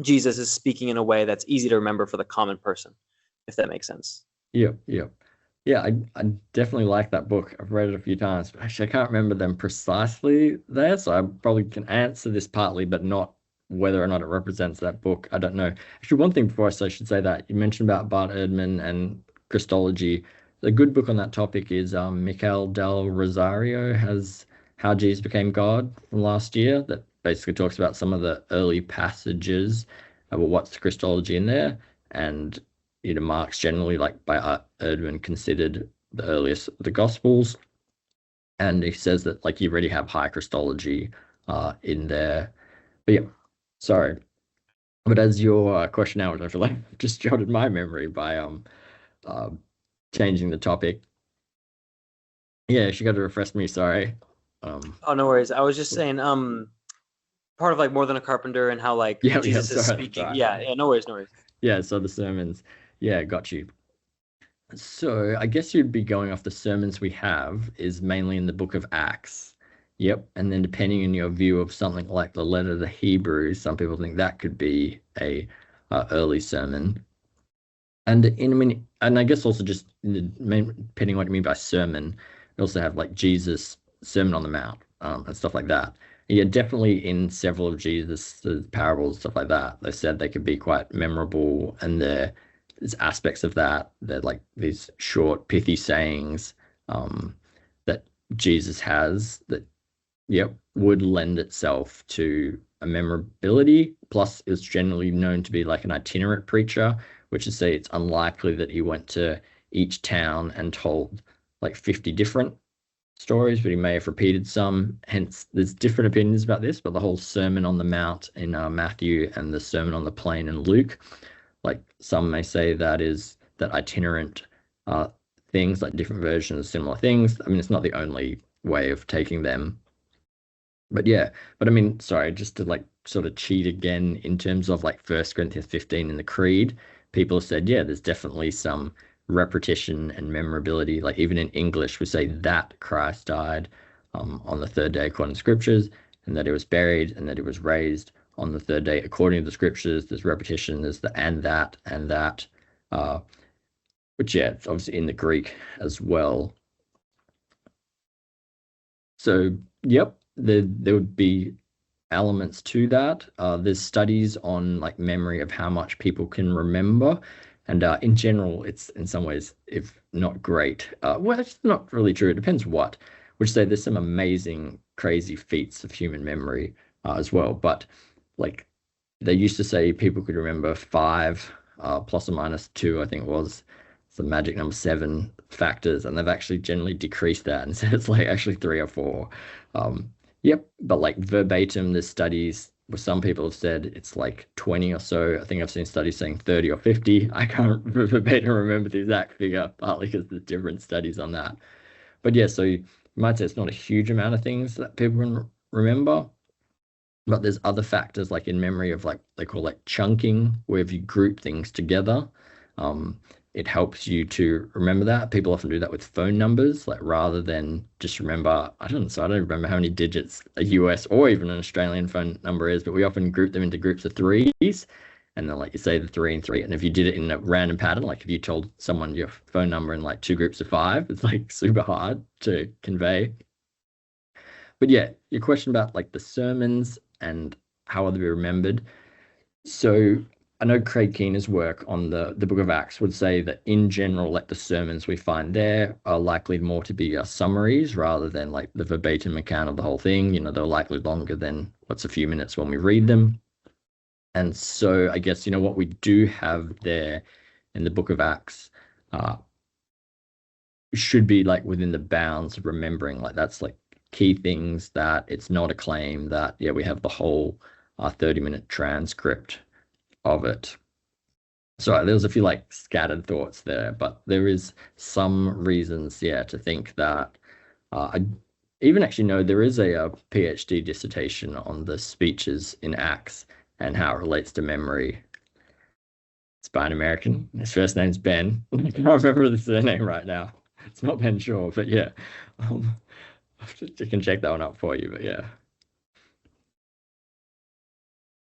Jesus is speaking in a way that's easy to remember for the common person, if that makes sense? Yeah. I definitely like that book. I've read it a few times, but actually I can't remember them precisely there, so I probably can answer this partly, but not whether or not it represents that book. I don't know. Actually, one thing before I should say that, you mentioned about Bart Ehrman and Christology. The good book on that topic is Michael Del Rosario has How Jesus Became God from last year, that basically talks about some of the early passages about what's the Christology in there, and Mark's generally, like by Erdman, considered the earliest of the Gospels, and he says that like you already have high Christology in there. But yeah, sorry. But as your question now, I feel like just jotted my memory by changing the topic. Yeah, she got to refresh me. Sorry. Oh, no worries. I was just saying, part of like More Than a Carpenter and how like Jesus is speaking. Sorry. Yeah, no worries. Yeah, so the sermons. Yeah, got you. So I guess you'd be going off the sermons we have is mainly in the book of Acts. Yep. And then depending on your view of something like the letter to the Hebrews, some people think that could be a early sermon. And I guess also just depending on what you mean by sermon, we also have like Jesus' Sermon on the Mount and stuff like that. Yeah, definitely in several of Jesus' parables, stuff like that, they said they could be quite memorable, and there's aspects of that. They're like these short, pithy sayings that Jesus has that, would lend itself to a memorability. Plus, it's generally known to be like an itinerant preacher, which is to say it's unlikely that he went to each town and told like 50 different stories, but he may have repeated some. Hence, there's different opinions about this, but the whole Sermon on the Mount in Matthew and the Sermon on the Plain in Luke, like some may say that is that itinerant things, like different versions of similar things. I mean, it's not the only way of taking them. But yeah, but I mean, sorry, just to like sort of cheat again in terms of like 1 Corinthians 15 in the Creed, people have said, yeah, there's definitely some repetition and memorability. Like even in English, we say that Christ died on the third day according to scriptures, and that he was buried, and that he was raised on the third day according to the scriptures. There's repetition, there's the and that, which yeah, it's obviously in the Greek as well. So yep, there would be elements to that. There's studies on like memory of how much people can remember, and in general, it's in some ways, if not great. Well, it's not really true. It depends what. Which say there's some amazing, crazy feats of human memory. as well. But like they used to say people could remember 5 plus or minus 2, I think it was the magic number 7 factors, and they've actually generally decreased that and said it's like actually 3 or 4. Yep, but like verbatim, there's studies where some people have said it's like 20 or so. I think I've seen studies saying 30 or 50. I can't verbatim remember the exact figure, partly because there's different studies on that. But yeah, so you might say it's not a huge amount of things that people can remember, but there's other factors like in memory of like they call like chunking, where if you group things together, it helps you to remember that. People often do that with phone numbers, like rather than just remember, I don't remember how many digits a US or even an Australian phone number is, but we often group them into groups of 3s. And then like you say the 3 and 3. And if you did it in a random pattern, like if you told someone your phone number in like 2 groups of 5, it's like super hard to convey. But yeah, your question about like the sermons and how are they remembered. So I know Craig Keener's work on the Book of Acts would say that in general, like the sermons we find there are likely more to be summaries rather than like the verbatim account of the whole thing. You know, they're likely longer than what's a few minutes when we read them. And so I guess, you know, what we do have there in the Book of Acts should be like within the bounds of remembering. Like that's like key things, that it's not a claim, that yeah, we have the whole 30-minute transcript of it. So there's a few like scattered thoughts there, but there is some reasons, yeah, to think that I even actually know there is a PhD dissertation on the speeches in Acts and how it relates to memory. It's by an American. His first name's Ben. I can't remember the surname right now. It's not Ben Shaw, but yeah. I can check that one up for you, but yeah.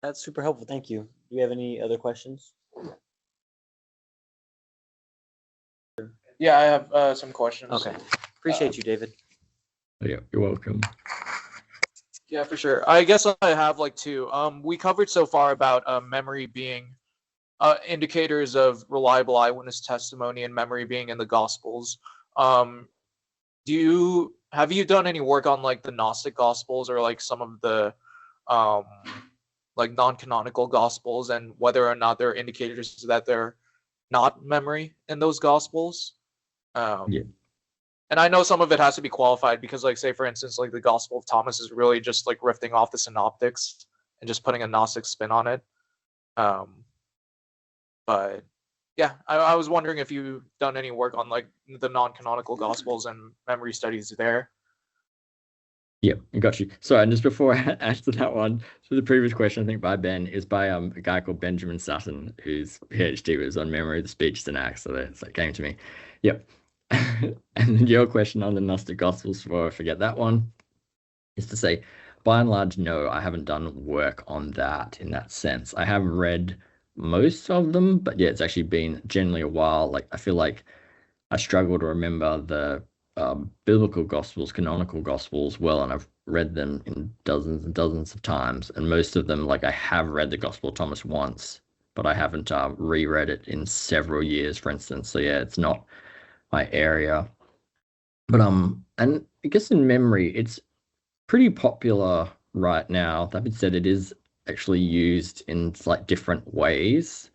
That's super helpful. Thank you. Do you have any other questions? Yeah, I have some questions. Okay. Appreciate you, David. Yeah, you're welcome. Yeah, for sure. I guess I have like 2. We covered so far about memory being indicators of reliable eyewitness testimony and memory being in the Gospels. Have you done any work on like the Gnostic Gospels or like some of the like non-canonical Gospels, and whether or not there are indicators that they're not memory in those Gospels? Yeah. And I know some of it has to be qualified because, like, say for instance, like the Gospel of Thomas is really just like riffing off the Synoptics and just putting a Gnostic spin on it. But yeah, I was wondering if you've done any work on like the non-canonical Gospels and memory studies there. Yep, got you. So, and just before I answer that one, so the previous question, I think by Ben, is by a guy called Benjamin Sutton, whose PhD was on memory of the speeches and Acts. So that came to me. Yep. And your question on the Gnostic Gospels, before I forget that one, is to say, by and large, no, I haven't done work on that in that sense. I have read most of them, but yeah, it's actually been generally a while. Like I feel like I struggle to remember the biblical Gospels, canonical Gospels well, and I've read them in dozens and dozens of times, and most of them, like I have read the Gospel of Thomas once, but I haven't reread it in several years, for instance. So yeah, it's not my area. But and I guess in memory, it's pretty popular right now. That being said, it is actually used in like different ways.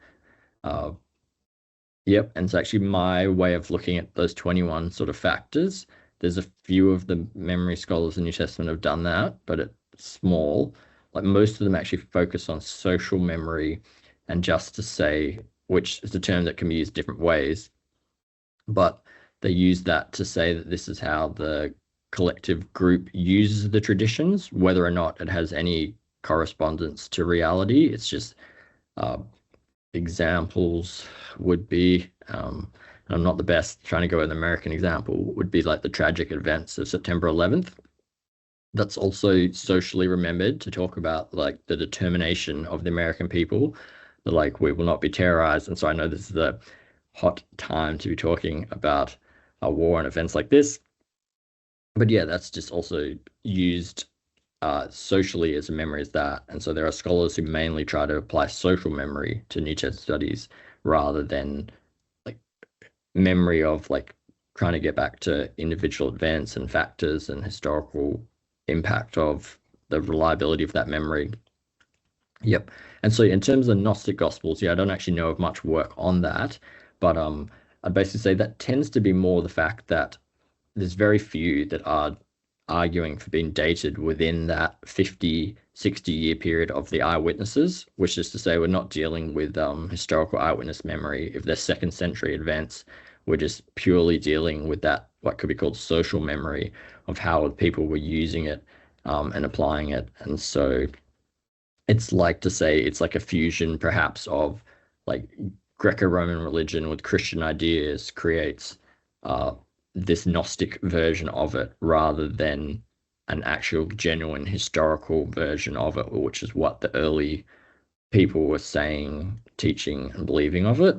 Yep, and so actually my way of looking at those 21 sort of factors, there's a few of the memory scholars in New Testament have done that, but it's small. Like most of them actually focus on social memory, and just to say, which is a term that can be used different ways, but they use that to say that this is how the collective group uses the traditions, whether or not it has any correspondence to reality. It's just examples would be, I'm not the best trying to go with an American example, would be like the tragic events of September 11th. That's also socially remembered to talk about like the determination of the American people, that like we will not be terrorized. And so I know this is a hot time to be talking about a war and events like this. But yeah, that's just also used socially as a memory as that. And so there are scholars who mainly try to apply social memory to New Testament studies rather than like memory of like trying to get back to individual events and factors and historical impact of the reliability of that memory. Yep. And so in terms of the Gnostic Gospels, I don't actually know of much work on that, but I'd basically say that tends to be more the fact that there's very few that are arguing for being dated within that 50, 60-year period of the eyewitnesses, which is to say we're not dealing with historical eyewitness memory. If they're second century events, we're just purely dealing with that, what could be called social memory of how people were using it and applying it. And so it's like to say it's like a fusion perhaps of like Greco-Roman religion with Christian ideas creates this Gnostic version of it rather than an actual genuine historical version of it, which is what the early people were saying, teaching, and believing of it.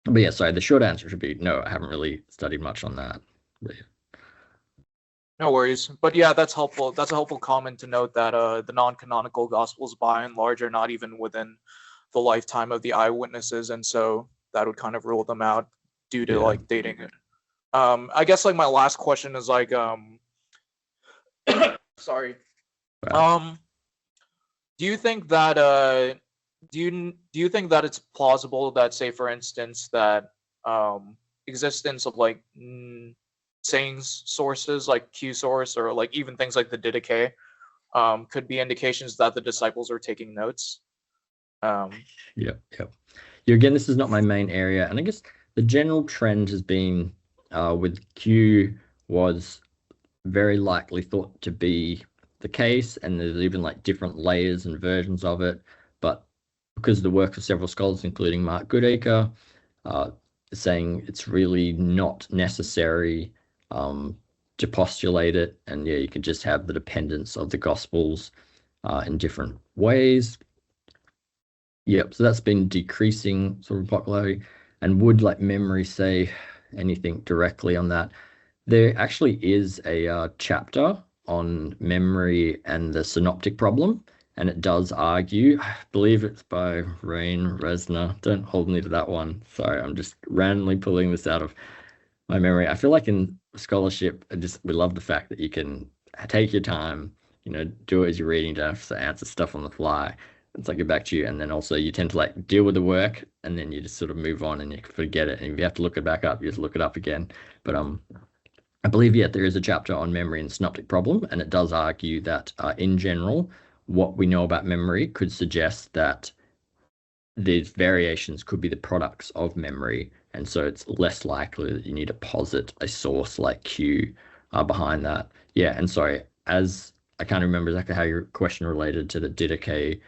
But yeah, sorry, the short answer should be no, I haven't really studied much on that. But yeah. No worries. But yeah, that's helpful. That's a helpful comment to note that the non-canonical gospels by and large are not even within the lifetime of the eyewitnesses, and so that would kind of rule them out due to like dating it. I guess like my last question is like sorry. Wow. Do you think that do you think that it's plausible that, say for instance, that existence of like sayings sources like Q source or like even things like the Didache could be indications that the disciples are taking notes? Yep. Again, this is not my main area, and I guess the general trend has been with Q was very likely thought to be the case, and there's even like different layers and versions of it. But because of the work of several scholars, including Mark Goodacre, saying it's really not necessary to postulate it, and you can just have the dependence of the Gospels in different ways. Yep, so that's been decreasing sort of popularity. And would like memory say anything directly on that? There actually is a chapter on memory and the synoptic problem, and it does argue, I believe it's by Rain Resner. Don't hold me to that one. Sorry, I'm just randomly pulling this out of my memory. I feel like in scholarship, we love the fact that you can take your time, do it as you're reading, don't have to answer stuff on the fly. It's like get back to you, and then also you tend to like deal with the work, and then you just sort of move on and you forget it. And if you have to look it back up, you just look it up again. But I believe there is a chapter on memory and synoptic problem, and it does argue that in general, what we know about memory could suggest that these variations could be the products of memory, and so it's less likely that you need to posit a source like Q behind that. Yeah, and sorry, as I can't remember exactly how your question related to the Didache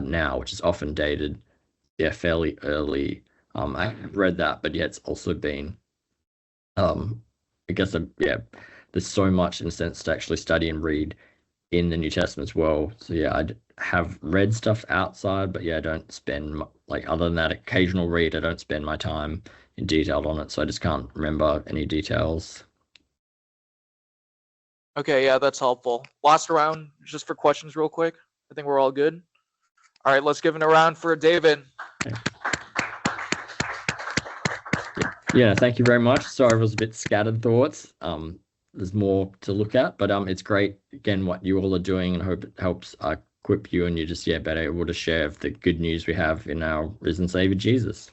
now, which is often dated, fairly early. I have read that, but it's also been, I guess, there's so much in a sense to actually study and read in the New Testament as well. So I have read stuff outside, but I don't spend other than that occasional read, I don't spend my time in detail on it. So I just can't remember any details. Okay, yeah, that's helpful. Last round, just for questions real quick. I think we're all good. All right, let's give it a round for David. Yeah, thank you very much. Sorry, it was a bit scattered thoughts. There's more to look at, but it's great, again, what you all are doing, and hope it helps equip you and you just, better able to share the good news we have in our risen Savior Jesus.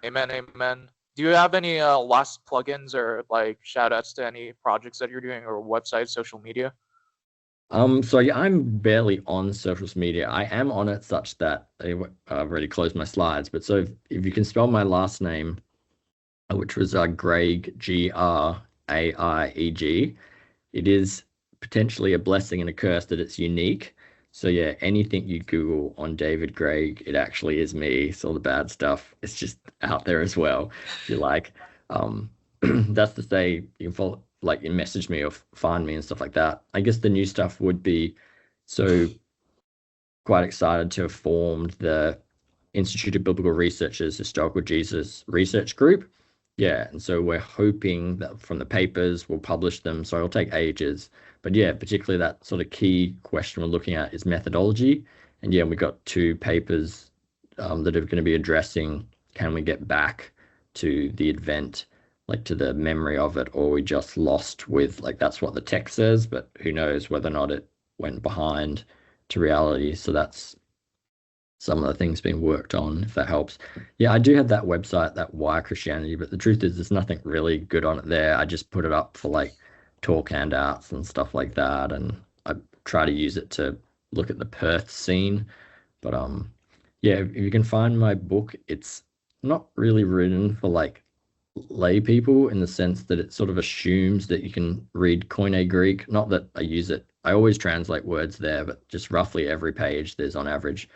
Amen, amen. Do you have any last plugins or shout outs to any projects that you're doing or websites, social media? So I'm barely on social media. I am on it such that I've already closed my slides, but so if you can spell my last name, which was Graieg, Graieg, it is potentially a blessing and a curse that it's unique. So anything you Google on David Graieg, it actually is me. So all the bad stuff, it's just out there as well, if you like. That's to say, you can follow, you message me or find me and stuff like that. I guess the new stuff would be, so quite excited to have formed the Institute of Biblical Research's Historical Jesus Research Group. And so we're hoping that from the papers, we'll publish them. So it'll take ages. But particularly that sort of key question we're looking at is methodology. And we got 2 papers that are going to be addressing, can we get back to the event, to the memory of it, or we just lost with, that's what the text says, but who knows whether or not it went behind to reality. So that's some of the things being worked on, if that helps. Yeah, I do have that website, that Why Christianity, but the truth is there's nothing really good on it there. I just put it up for like talk handouts and stuff like that, and I try to use it to look at the Perth scene. But yeah, if you can find my book, it's not really written for like lay people in the sense that it sort of assumes that you can read Koine Greek. Not that I use it, I always translate words there, but just roughly every page there's on average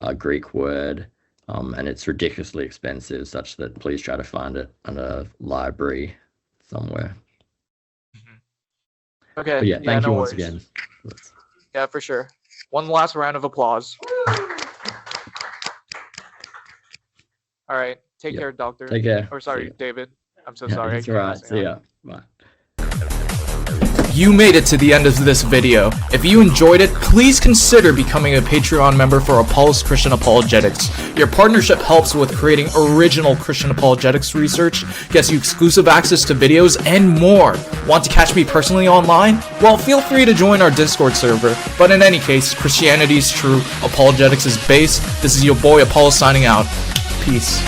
a Greek word, and it's ridiculously expensive, such that please try to find it in a library somewhere. Okay. But yeah, thank you no once worries. again. Yeah, for sure. One last round of applause. All right. Take care, Doctor. Take care. Or sorry, David. I'm so Yeah, sorry. it's all right. See ya. Bye. You made it to the end of this video. If you enjoyed it, please consider becoming a Patreon member for Apollos Christian Apologetics. Your partnership helps with creating original Christian apologetics research, gets you exclusive access to videos, and more. Want to catch me personally online? Well, feel free to join our Discord server. But in any case, Christianity is true, apologetics is base. This is your boy Apollo signing out. Peace.